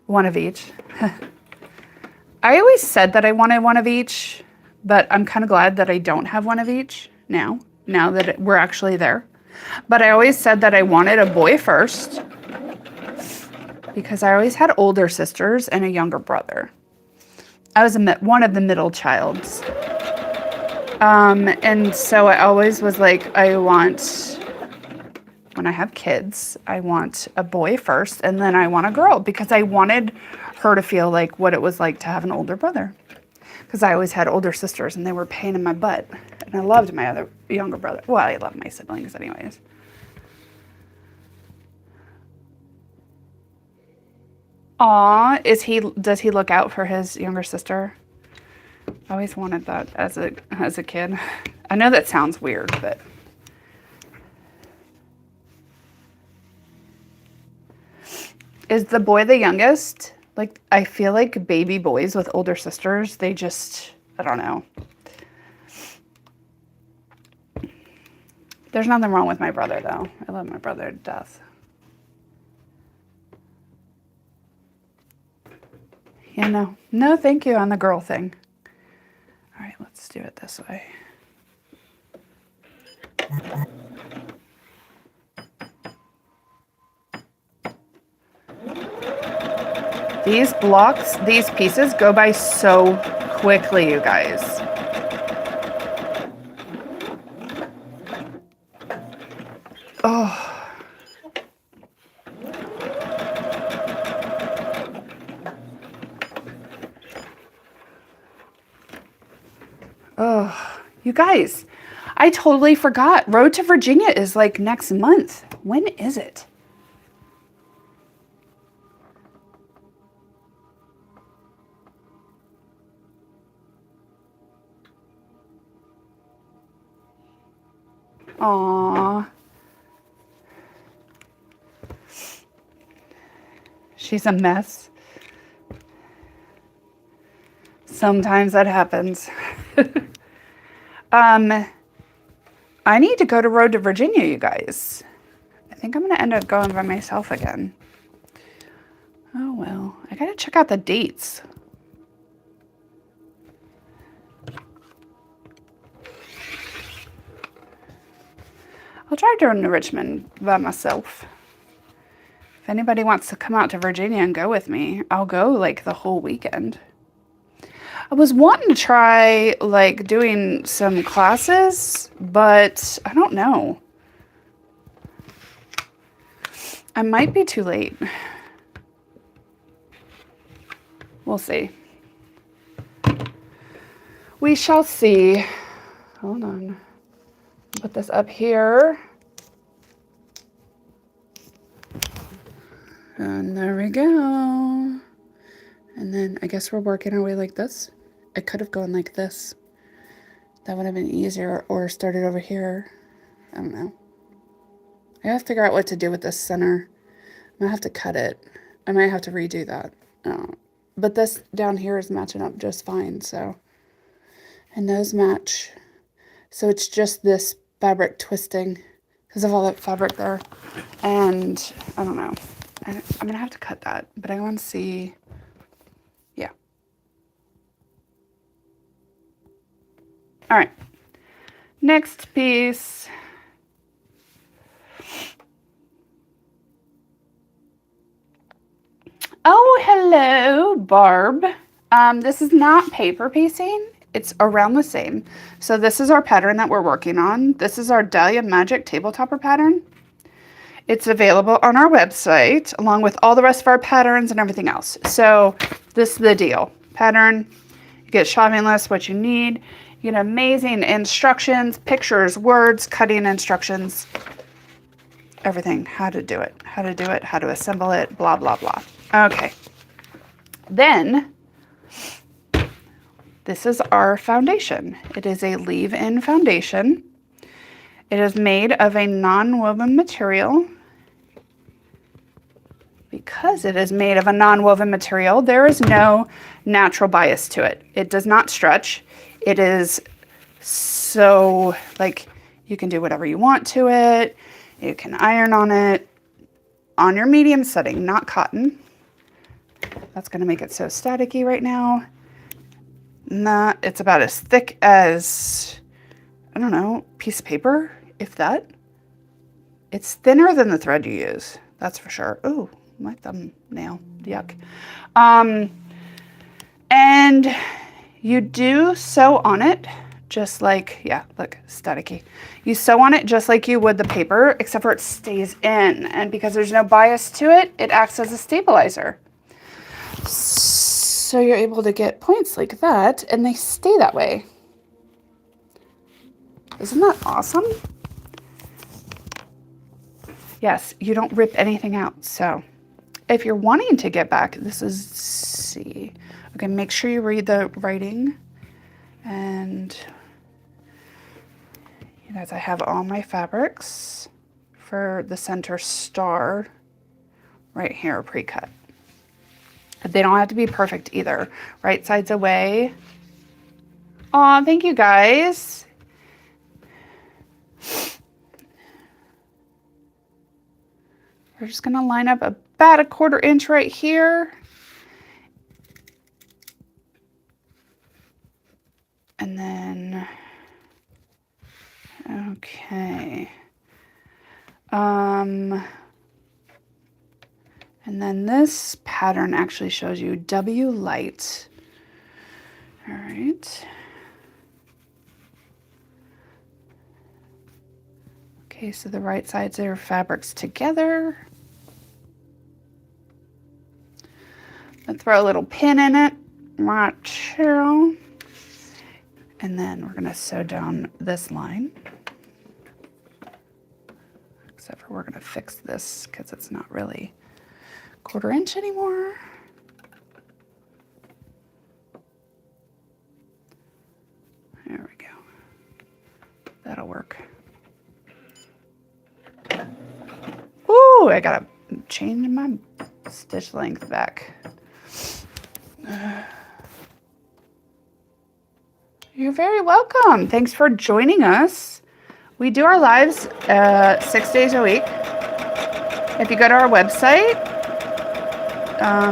One of each. I always said that I wanted one of each, but I'm kind of glad that I don't have one of each now that we're actually there. But I always said that I wanted a boy first because I always had older sisters and a younger brother. I was one of the middle childs. And so I always was like, when I have kids, I want a boy first, and then I want a girl, because I wanted her to feel like what it was like to have an older brother. Because I always had older sisters, and they were a pain in my butt. And I loved my other younger brother. Well, I love my siblings anyways. Aw, does he look out for his younger sister? I always wanted that as a kid. I know that sounds weird, but is the boy the youngest? Like, I feel like baby boys with older sisters, I don't know. There's nothing wrong with my brother, though. I love my brother to death. No, thank you on the girl thing. All right, let's do it this way. These pieces go by so quickly, you guys. Oh. Oh, you guys, I totally forgot. Road to Virginia is like next month. When is it? Aww. She's a mess. Sometimes that happens. I need to go to Road to Virginia, you guys. I think I'm going to end up going by myself again. Oh, well. I got to check out the dates. I'll drive down to Richmond by myself. If anybody wants to come out to Virginia and go with me, I'll go like the whole weekend. I was wanting to try like doing some classes, but I don't know. I might be too late. We'll see. We shall see. Hold on. Put this up here. And there we go. And then I guess we're working our way like this. I could have gone like this. That would have been easier, or started over here. I don't know. I gotta figure out what to do with this center. I might have to cut it. I might have to redo that. But this down here is matching up just fine, so. And those match. So it's just this fabric twisting because of all that fabric there. And I don't know. I'm gonna have to cut that, but I want to see. Yeah. All right. Next piece. Oh, hello, Barb. This is not paper piecing. It's around the same. So this is our pattern that we're working on. This is our Dahlia Magic Table Topper pattern. It's available on our website along with all the rest of our patterns and everything else. So this is the deal. Pattern, you get shopping list, what you need. You get amazing instructions, pictures, words, cutting instructions, everything. How to do it, how to assemble it, blah, blah, blah. Okay. Then this is our foundation. It is a leave-in foundation. It is made of a non-woven material. Because it is made of a non-woven material, there is no natural bias to it. It does not stretch. It is so, like, you can do whatever you want to it. You can iron on it on your medium setting, not cotton. That's going to make it so staticky right now. It's about as thick as, I don't know, piece of paper, if that. It's thinner than the thread you use, that's for sure. Ooh. My thumbnail, yuck. And you do sew on it just like, yeah, look, staticky. You sew on it just like you would the paper, except for it stays in. And because there's no bias to it, it acts as a stabilizer. So you're able to get points like that, and they stay that way. Isn't that awesome? Yes, you don't rip anything out, so. If you're wanting to get back, this is C. Okay, make sure you read the writing. And you guys, I have all my fabrics for the center star right here pre-cut. They don't have to be perfect either. Right sides away. Aw, thank you guys. We're just gonna line up about a 1/4 inch right here. And then, okay. And then this pattern actually shows you W light. All right. Okay, so the right sides are fabrics together. Let's throw a little pin in it, right here. And then we're gonna sew down this line. Except for we're gonna fix this because it's not really 1/4 inch anymore. There we go. That'll work. Ooh, I gotta change my stitch length back. You're very welcome. Thanks for joining us. We do our lives 6 days a week. If you go to our website,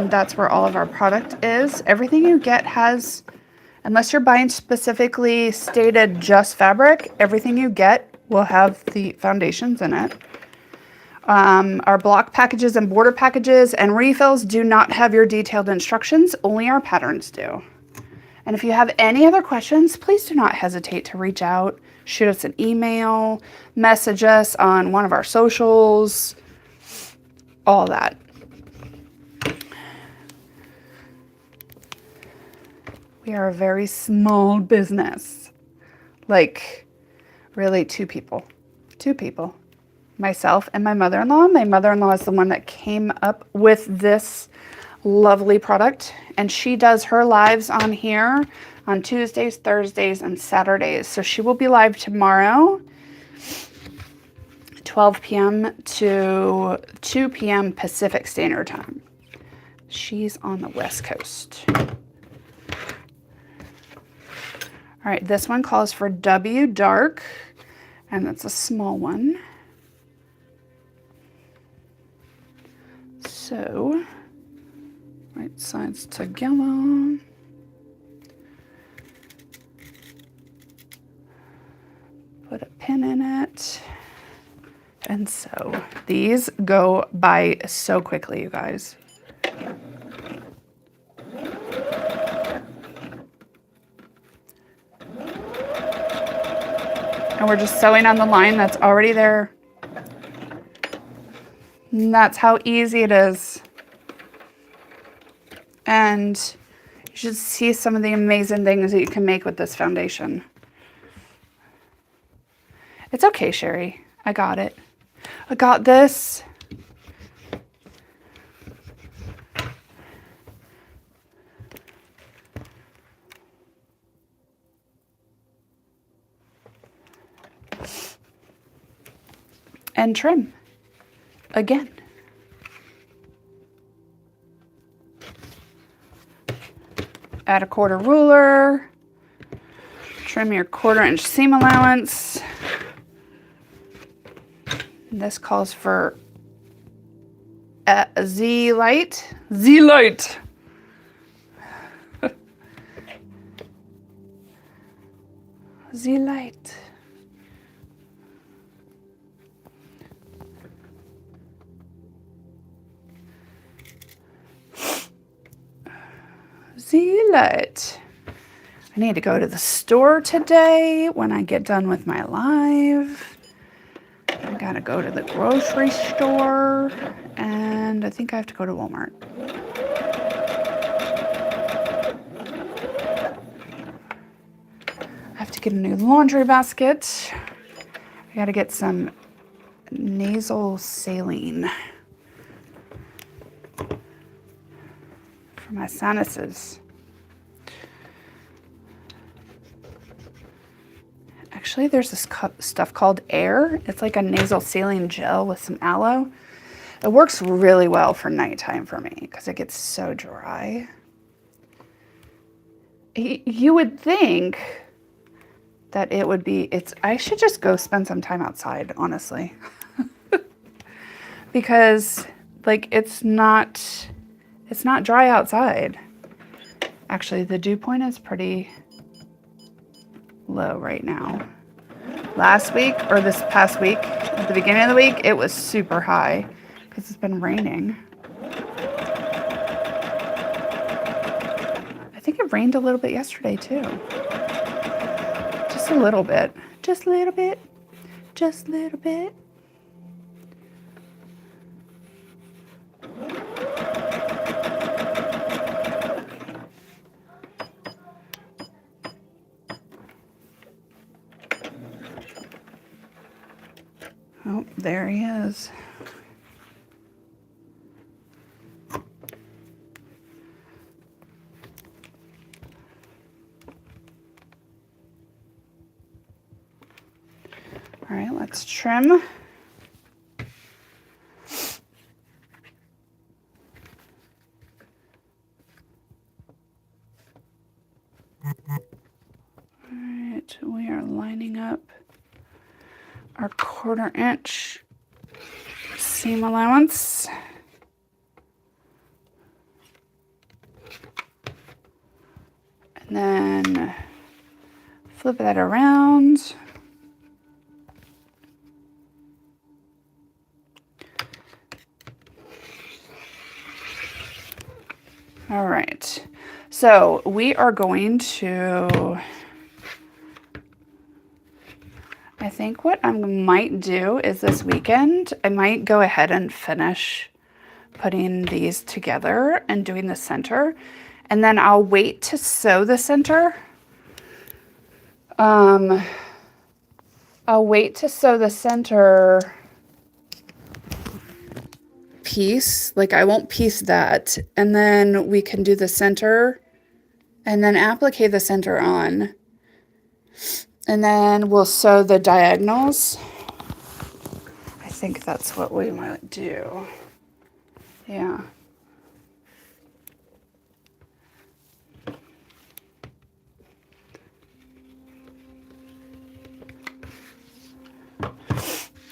that's where all of our product is. Everything you get has, unless you're buying specifically stated just fabric, everything you get will have the foundations in it. Our block packages and border packages and refills do not have your detailed instructions, only our patterns do. And if you have any other questions, please do not hesitate to reach out, shoot us an email, message us on one of our socials, all that. We are a very small business. Like, really, two people. Myself and my mother-in-law. My mother-in-law is the one that came up with this lovely product, and she does her lives on here on Tuesdays, Thursdays, and Saturdays. So she will be live tomorrow, 12 p.m. to 2 p.m. Pacific Standard Time. She's on the West Coast. All right, this one calls for W dark, and that's a small one. So, right sides together. Put a pin in it. And so, these go by so quickly, you guys. And we're just sewing on the line that's already there. And that's how easy it is. And you should see some of the amazing things that you can make with this foundation. It's okay, Sherry. I got it. I got this. And trim again. Add a 1/4 ruler. Trim your 1/4 inch seam allowance. This calls for a Z-light. Z-light. Z-light. Z-light. I need to go to the store today when I get done with my live. I gotta go to the grocery store, and I think I have to go to Walmart. I have to get a new laundry basket. I gotta get some nasal saline for my sinuses. Actually, there's this stuff called Air. It's like a nasal saline gel with some aloe. It works really well for nighttime for me because it gets so dry. You would think that it would be, I should just go spend some time outside, honestly. Because like it's not dry outside. Actually, the dew point is pretty low right now. Last week, or this past week, at the beginning of the week, it was super high because it's been raining. I think it rained a little bit yesterday too. Just a little bit. Just a little bit. Just a little bit. Oh, there he is. All right, let's trim. All right, we are lining up our 1/4 inch seam allowance. And then flip that around. All right, So we are going to, I think what I might do is this weekend, I might go ahead and finish putting these together and doing the center. And then I'll wait to sew the center. I'll wait to sew the center piece. Like I won't piece that. And then we can do the center and then applique the center on. And then we'll sew the diagonals. I think that's what we might do. Yeah.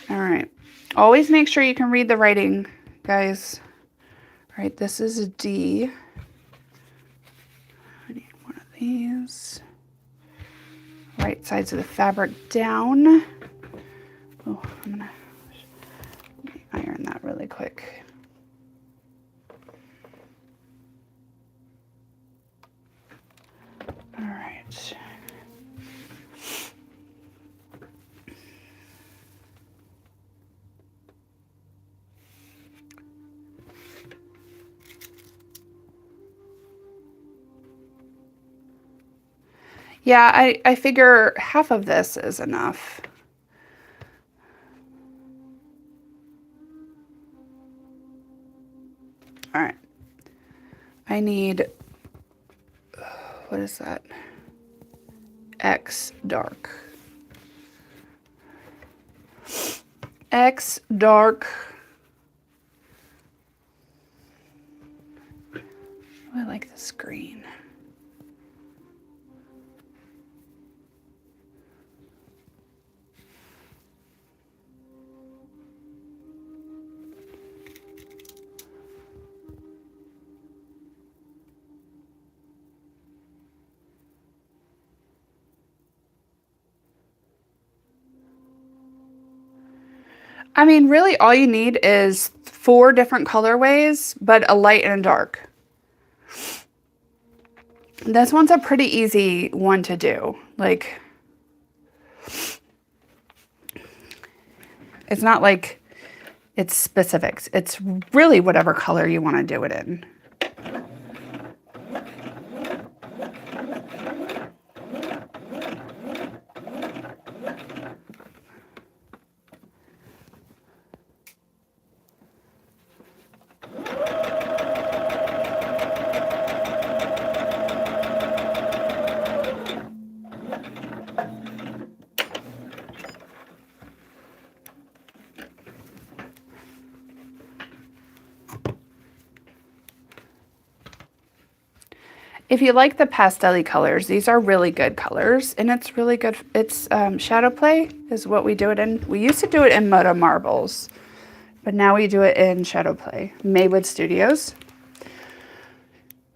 All right. Always make sure you can read the writing, guys. All right, this is a D. I need one of these. Right sides of the fabric down. Oh, I'm gonna iron that really quick. All right. Yeah, I figure half of this is enough. All right. I need, what is that? X dark. X dark. Oh, I like this green. I mean, really all you need is 4 different colorways, but a light and a dark. This one's a pretty easy one to do. Like, it's not like it's specifics. It's really whatever color you want to do it in. If you like the pastel-y colors, these are really good colors, and it's really good. It's shadow play is what we do it in. We used to do it in Moda Marbles, but now we do it in shadow play, Maywood Studios.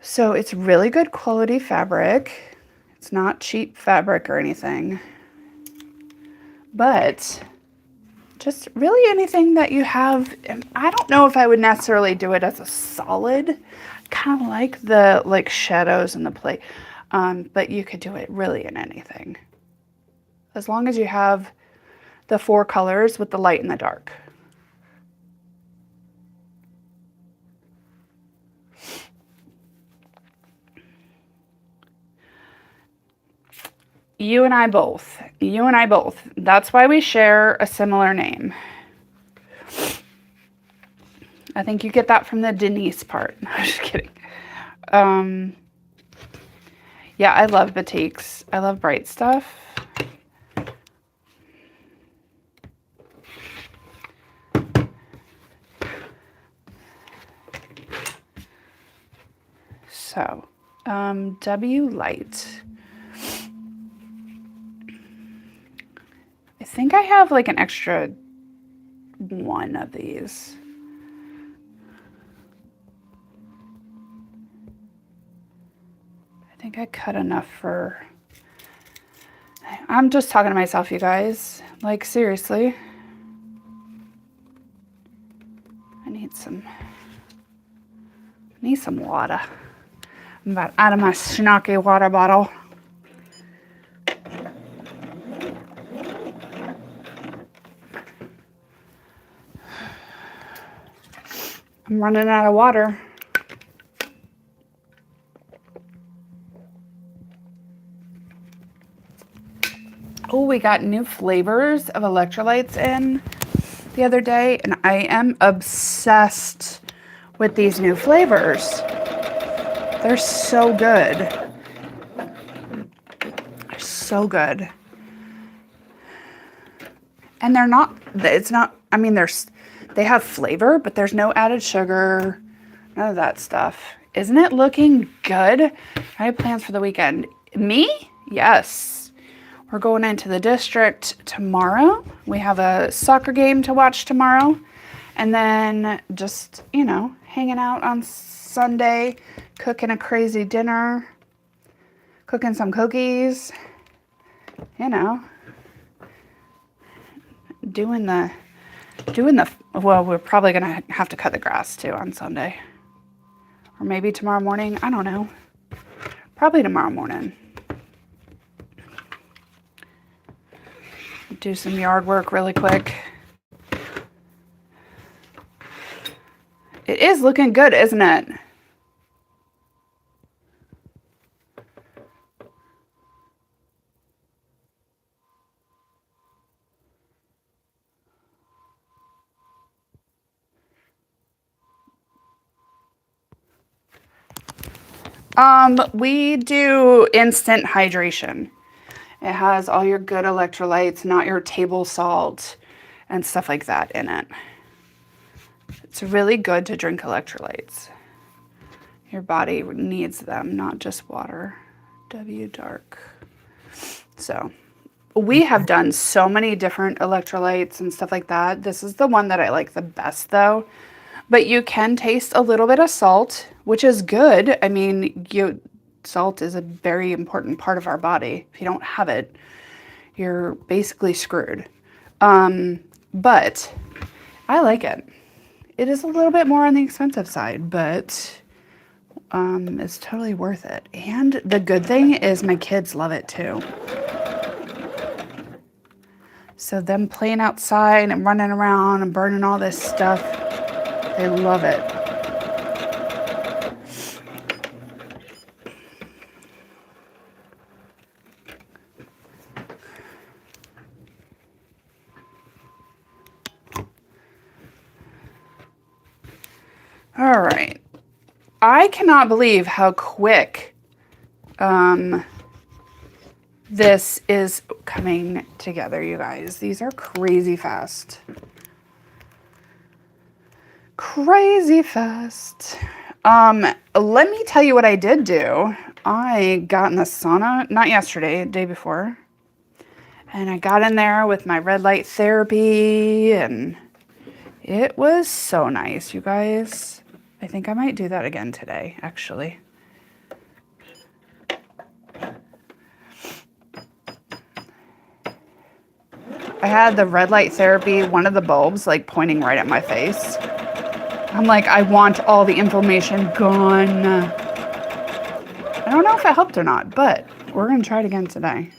So it's really good quality fabric. It's not cheap fabric or anything, but just really anything that you have. I don't know if I would necessarily do it as a solid. Kind of like the shadows and the play, but you could do it really in anything as long as you have the 4 colors with the light and the dark. You and I both. That's why we share a similar name. I think you get that from the Denise part. I'm just kidding. Yeah, I love batiks. I love bright stuff. So, W light. I think I have like an extra 1 of these. I think I cut enough for, I'm just talking to myself, you guys. Like, seriously. I need some water. I'm about out of my snarky water bottle. I'm running out of water. Oh, we got new flavors of electrolytes in the other day, and I am obsessed with these new flavors. They're so good. They're so good. And they're not, it's not, I mean, they have flavor, but there's no added sugar, none of that stuff. Isn't it looking good? I have plans for the weekend. Me? Yes. We're going into the district tomorrow. We have a soccer game to watch tomorrow. And then just, you know, hanging out on Sunday, cooking a crazy dinner, cooking some cookies, you know, doing the, well, we're probably going to have to cut the grass too on Sunday. Or maybe tomorrow morning. I don't know. Probably tomorrow morning. Do some yard work really quick. It is looking good, isn't it? We do instant hydration. It has all your good electrolytes, not your table salt and stuff like that in it. It's really good to drink electrolytes. Your body needs them, not just water. W dark. So we have done so many different electrolytes and stuff like that. This is the one that I like the best though. But you can taste a little bit of salt, which is good. I mean, salt is a very important part of our body. If you don't have it, you're basically screwed. But I like it. It is a little bit more on the expensive side, but it's totally worth it. And the good thing is my kids love it too. So them playing outside and running around and burning all this stuff, they love it. All right. I cannot believe how quick this is coming together, you guys. These are crazy fast. Crazy fast. Let me tell you what I did do. I got in the sauna, not yesterday, the day before. And I got in there with my red light therapy, and it was so nice, you guys. I think I might do that again today, actually. I had the red light therapy, one of the bulbs, like pointing right at my face. I'm like, I want all the inflammation gone. I don't know if it helped or not, but we're going to try it again today.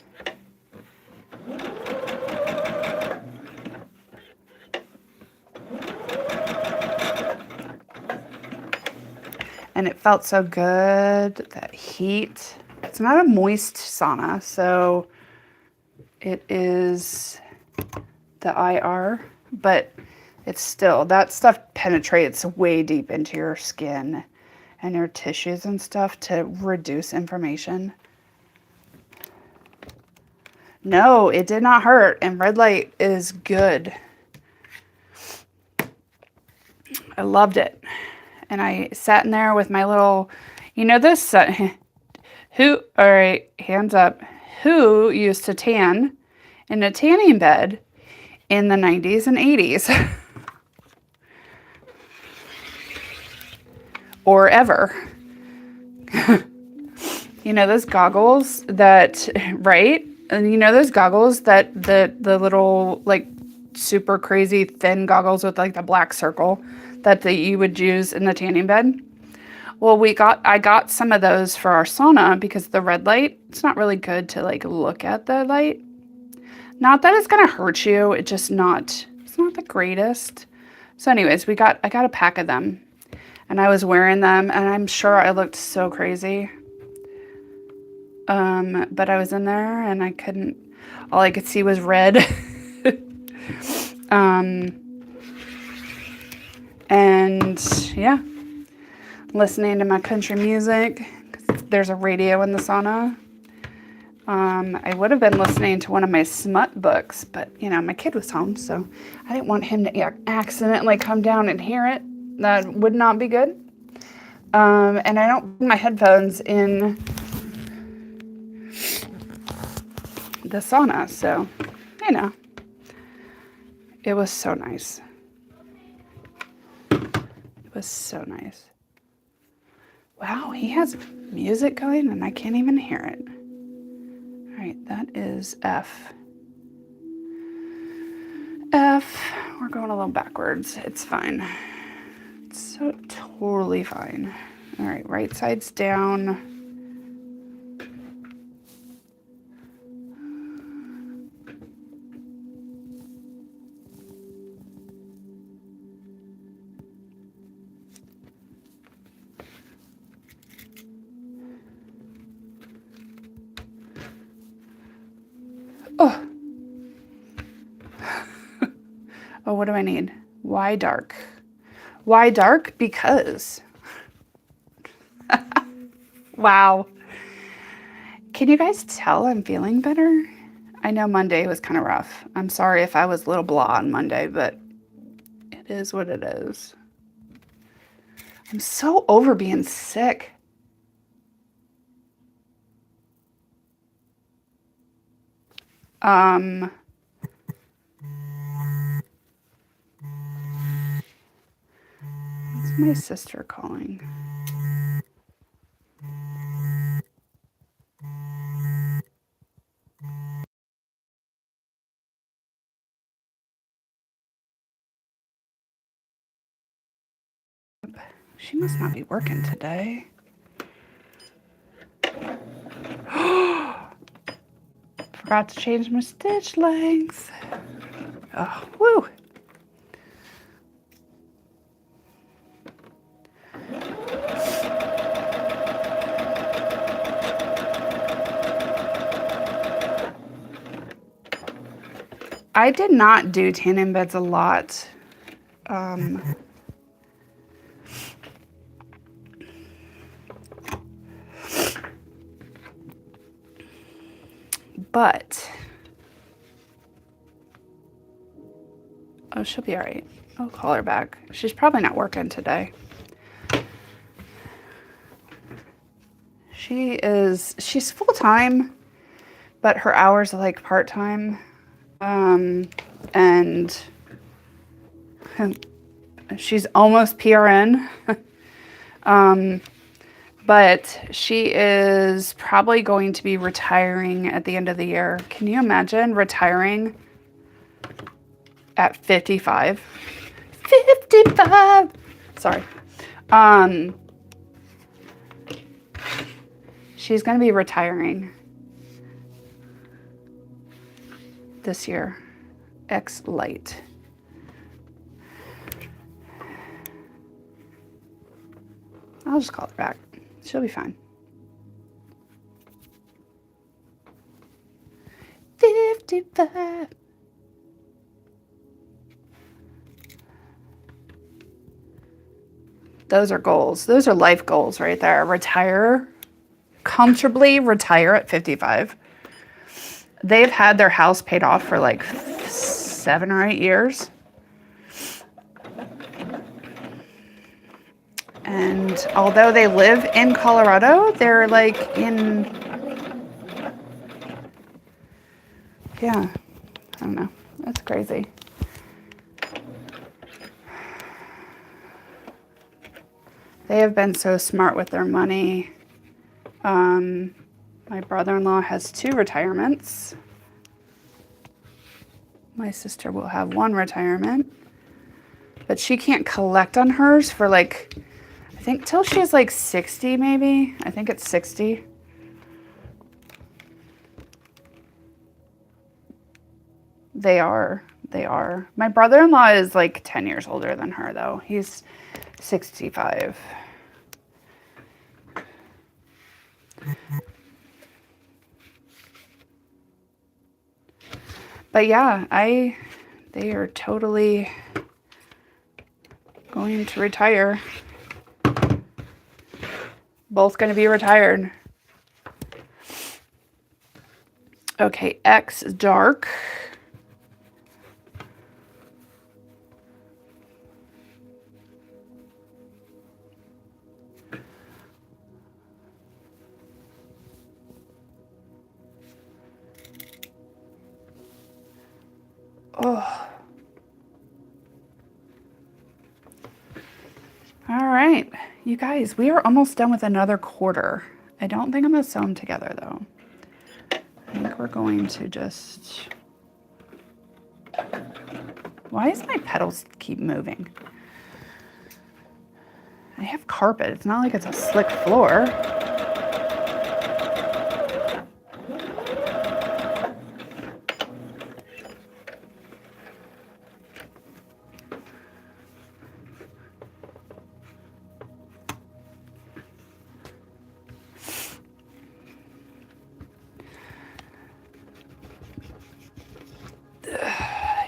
And it felt so good, that heat. It's not a moist sauna, so it is the IR, but it's still, that stuff penetrates way deep into your skin and your tissues and stuff to reduce inflammation. No, it did not hurt, and red light is good. I loved it. And I sat in there with my little, you know this, all right, hands up, who used to tan in a tanning bed in the 90s and 80s? Or ever. You know those goggles that, right? And you know those goggles that the little like super crazy thin goggles with like the black circle that you would use in the tanning bed? Well, I got some of those for our sauna because the red light, it's not really good to like look at the light. Not that it's gonna hurt you, it's not the greatest. So anyways, I got a pack of them and I was wearing them and I'm sure I looked so crazy. But I was in there and all I could see was red. And yeah, listening to my country music. There's a radio in the sauna. I would have been listening to one of my smut books, but you know, my kid was home, so I didn't want him to accidentally come down and hear it. That would not be good. And I don't put my headphones in the sauna, so you know, it was so nice. It was so nice. Wow, he has music going and I can't even hear it. All right, that is F. F, we're going a little backwards. It's fine. It's so totally fine. All right, right side's down. Oh. Oh, what do I need? Why dark? Why dark? Because. Wow. Can you guys tell I'm feeling better? I know Monday was kind of rough. I'm sorry if I was a little blah on Monday, but it is what it is. I'm so over being sick. It's my sister calling. She must not be working today. Forgot to change my stitch length. Oh, woo. I did not do tanning beds a lot. But, oh, she'll be all right. I'll call her back. She's probably not working today. She's full-time, but her hours are like part-time. And she's almost PRN. But she is probably going to be retiring at the end of the year. Can you imagine retiring at 55? 55! Sorry. She's going to be retiring this year. X-Lite. I'll just call her back. She'll be fine. 55. Those are goals. Those are life goals right there. Retire, comfortably retire at 55. They've had their house paid off for like 7 or 8 years. And although they live in Colorado, they're like yeah, I don't know. That's crazy. They have been so smart with their money. My brother-in-law has 2 retirements. My sister will have 1 retirement. But she can't collect on hers for like, I I think till she's like 60 maybe. I think it's 60. They are. They are. My brother-in-law is like 10 years older than her though. He's 65. But yeah, they are totally going to retire. Both going to be retired. Okay, X dark. Oh. All right, you guys, we are almost done with another quarter. I don't think I'm going to sew them together though. I think we're going to just... Why does my petals keep moving? I have carpet. It's not like it's a slick floor.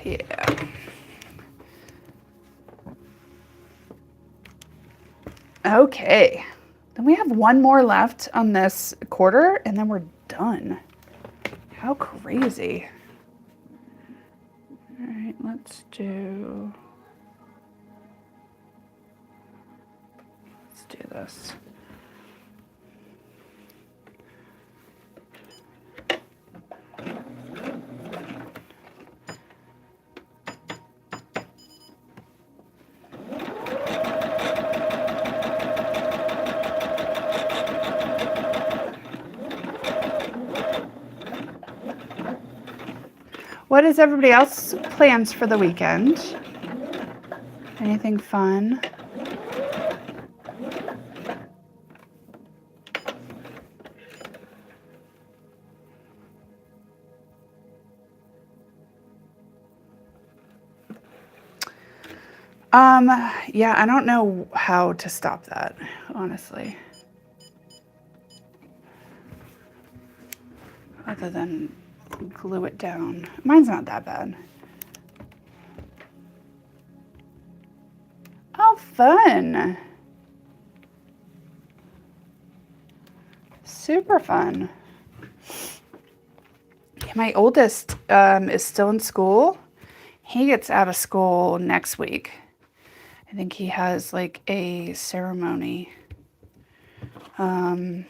Yeah. Okay. Then we have one more left on this quarter and then we're done. How crazy. All right, let's do this. What is everybody else's plans for the weekend? Anything fun? Yeah, I don't know how to stop that, honestly. Other than glue it down. Mine's not that bad. Oh, fun. Super fun. My oldest is still in school. He gets out of school next week. I think he has like a ceremony. On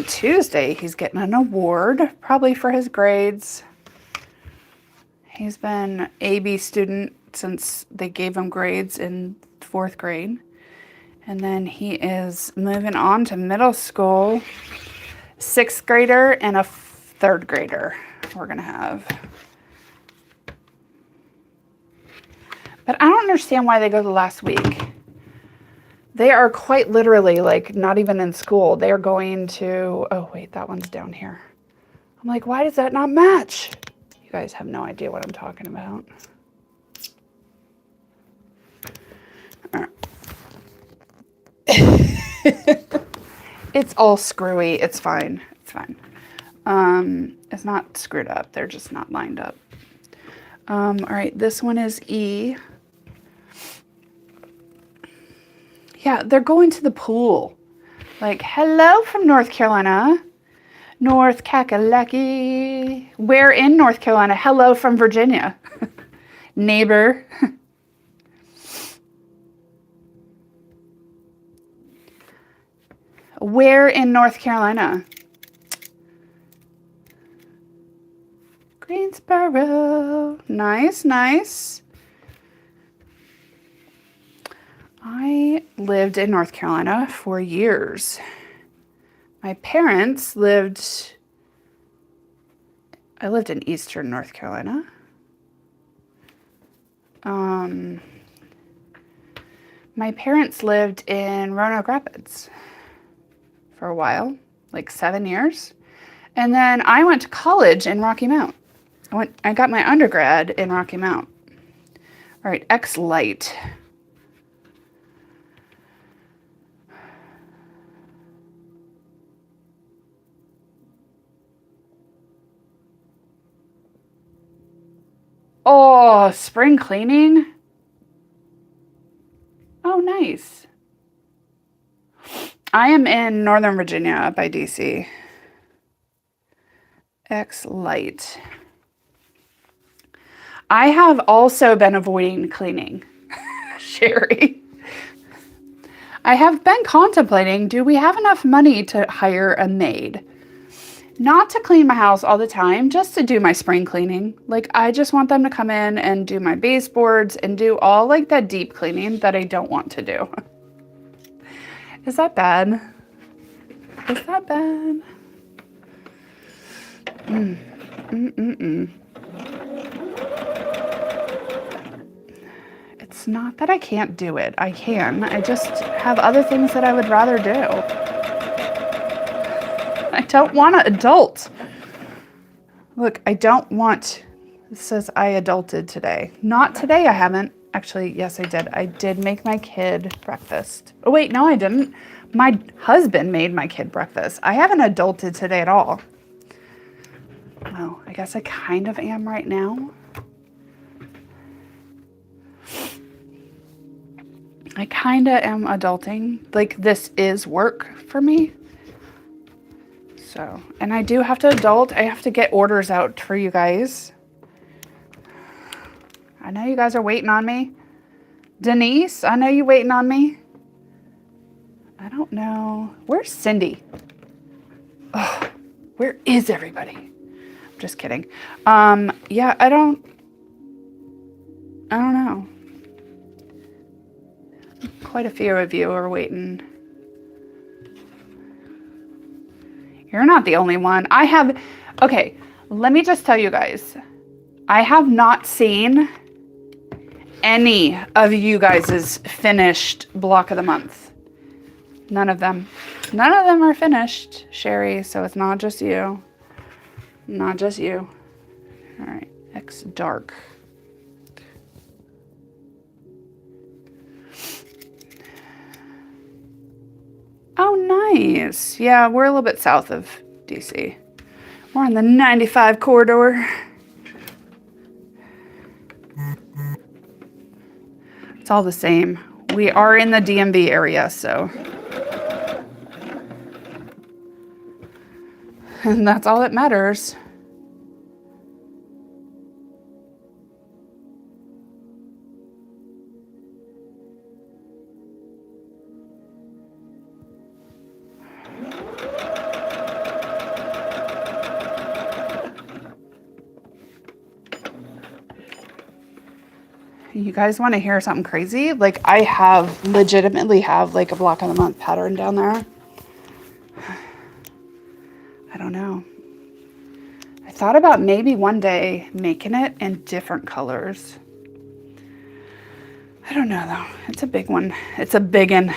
Tuesday, he's getting an award, probably for his grades. He's been AB student since they gave him grades in 4th grade. And then he is moving on to middle school, 6th grader and a 3rd grader we're gonna have. But I don't understand why they go the last week. They are quite literally like not even in school. They are going to, oh wait, that one's down here. I'm like, why does that not match? You guys have no idea what I'm talking about. All right. It's all screwy. It's fine. It's fine. It's not screwed up. They're just not lined up. All right, this one is E. Yeah, they're going to the pool. Like, hello from North Carolina. North Kakalaki. Where in North Carolina? Hello from Virginia. Neighbor. Where in North Carolina? Greensboro. Nice, nice. I lived in North Carolina for years. My parents lived, I lived in Eastern North Carolina. My parents lived in Roanoke Rapids for a while, like 7 years. And then I went to college in Rocky Mount. I got my undergrad in Rocky Mount. All right, X light. Oh, spring cleaning. Oh, nice. I am in Northern Virginia by DC. X light. I have also been avoiding cleaning, Sherry. I have been contemplating, do we have enough money to hire a maid? Not to clean my house all the time, just to do my spring cleaning. Like, I just want them to come in and do my baseboards and do all like that deep cleaning that I don't want to do. Is that bad? Is that bad? It's not that I can't do it. I can. I just have other things that I would rather do. I don't want to adult. Look, I don't want... It says I adulted today. Not today, I haven't. Actually, yes, I did. I did make my kid breakfast. Oh, wait, no, I didn't. My husband made my kid breakfast. I haven't adulted today at all. Well, I guess I kind of am right now. I kind of am adulting. Like, this is work for me. So, and I do have to adult. I have to get orders out for you guys. I know you guys are waiting on me. Denise, I know you waiting on me. I don't know. Where's Cindy? Oh, where is everybody? I'm just kidding. Yeah, I don't know. Quite a few of you are waiting. You're not the only one. Okay, let me just tell you guys. I have not seen any of you guys' finished block of the month. None of them. None of them are finished, Sherry, so it's not just you. Not just you. All right, X dark. Oh, nice. Yeah, we're a little bit south of DC. We're on the 95 corridor. It's all the same. We are in the DMV area, so. And that's all that matters. You guys want to hear something crazy? Like, I legitimately have like a block of the month pattern down there. I don't know. I thought about maybe one day making it in different colors. I don't know though. It's a big one. It's a big one.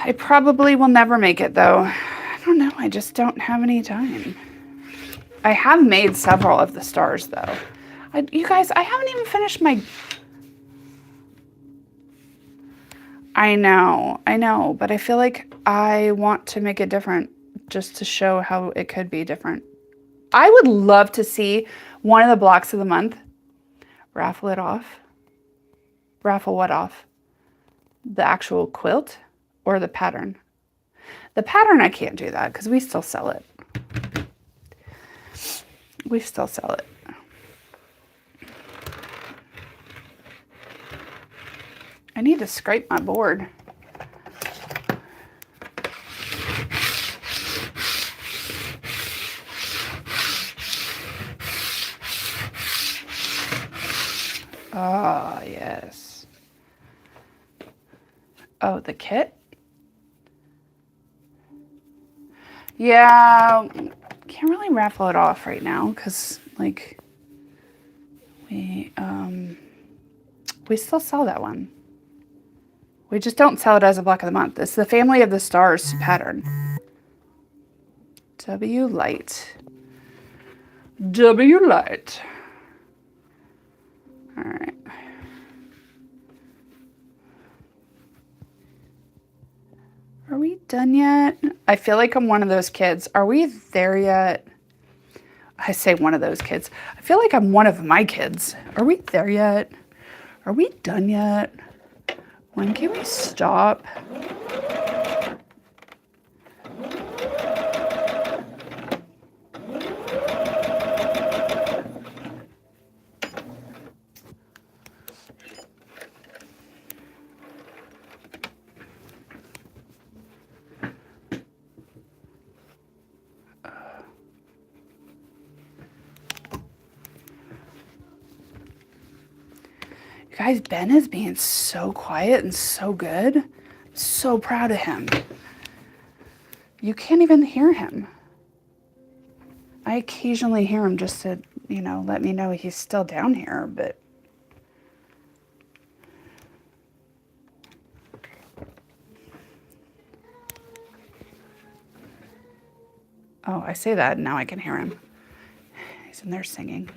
I probably will never make it though. I don't know. I just don't have any time. I have made several of the stars though. You guys, I haven't even finished my... I know, but I feel like I want to make it different just to show how it could be different. I would love to see one of the blocks of the month, raffle it off. Raffle what off? The actual quilt or the pattern? The pattern, I can't do that because we still sell it. We still sell it. I need to scrape my board. Ah, yes. Oh, the kit? Yeah, can't really raffle it off right now because, like, we still sell that one. We just don't sell it as a block of the month. It's the Family of the Stars pattern. W light. W light. All right. Are we done yet? I feel like I'm one of those kids. Are we there yet? I say one of those kids. I feel like I'm one of my kids. Are we there yet? Are we done yet? When can we stop? You guys, Ben is being so quiet and so good. I'm so proud of him. You can't even hear him. I occasionally hear him just to, let me know he's still down here, but oh, I say that and now I can hear him. He's in there singing.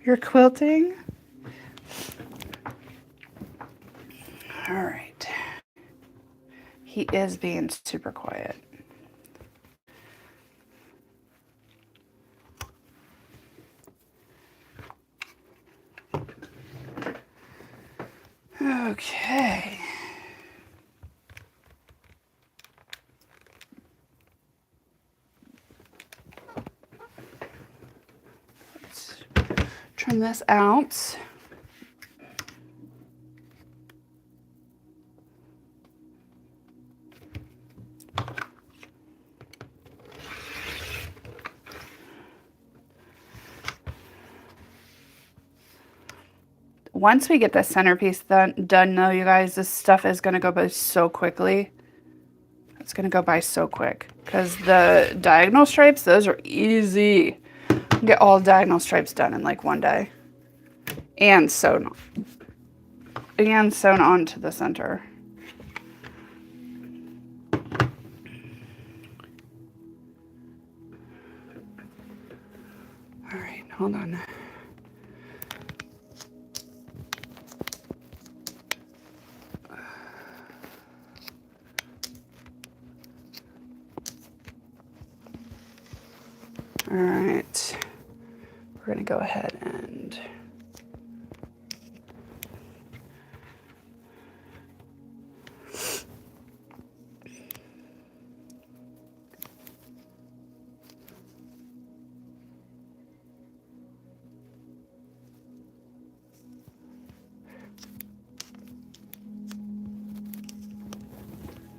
You're quilting? All right. He is being super quiet. Okay. Let's trim this out. Once we get the centerpiece done though, you guys, this stuff is going to go by so quickly. It's going to go by so quick because the diagonal stripes, those are easy. Get all diagonal stripes done in like one day. And sewn onto the center. All right, hold on. All right, we're gonna go ahead and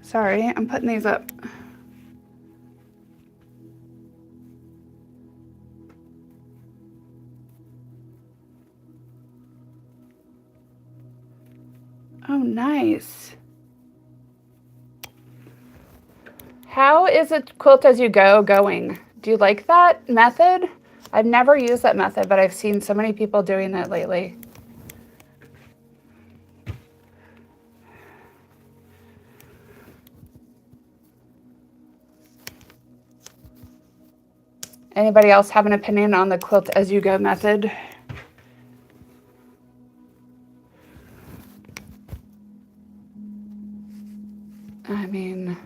sorry, I'm putting these up. Oh, nice. How is it quilt as you go going? Do you like that method? I've never used that method, but I've seen so many people doing it lately. Anybody else have an opinion on the quilt as you go method? I mean,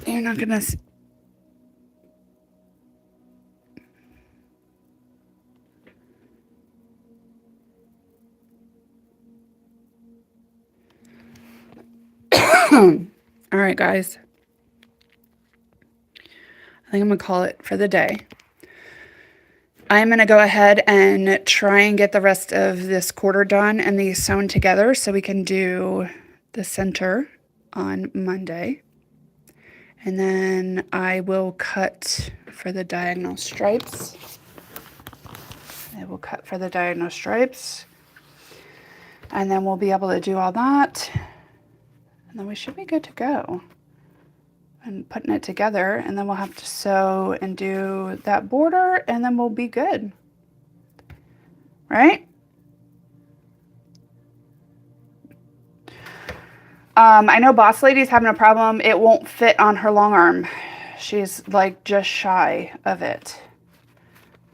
You're not gonna... All right, guys. I think I'm gonna call it for the day. I'm going to go ahead and try and get the rest of this quarter done and these sewn together so we can do the center on Monday. And then I will cut for the diagonal stripes. And then we'll be able to do all that. And then we should be good to go. And putting it together, and then we'll have to sew and do that border, and then we'll be good. Right? I know Boss Lady's having a problem. It won't fit on her long arm. She's like just shy of it.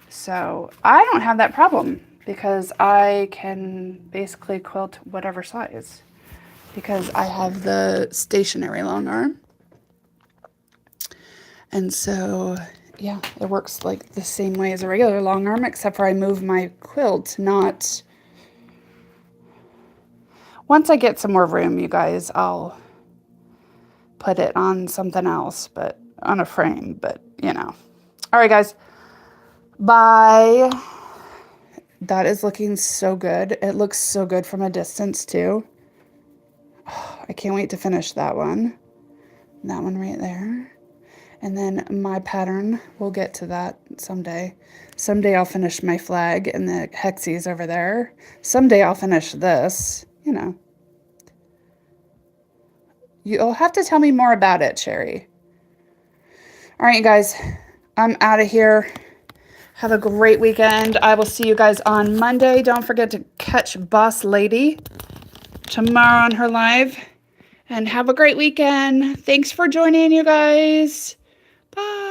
So I don't have that problem because I can basically quilt whatever size because I have the stationary long arm. And so, yeah, it works like the same way as a regular long arm, except for I move my quilt, not... Once I get some more room, you guys, I'll put it on something else, but on a frame, but, you know. All right, guys. Bye. That is looking so good. It looks so good from a distance, too. Oh, I can't wait to finish that one. That one right there. And then my pattern, we'll get to that someday. Someday I'll finish my flag and the hexies over there. Someday I'll finish this, you know. You'll have to tell me more about it, Sherry. All right, you guys, I'm out of here. Have a great weekend. I will see you guys on Monday. Don't forget to catch Boss Lady tomorrow on her live. And have a great weekend. Thanks for joining, you guys. Bye.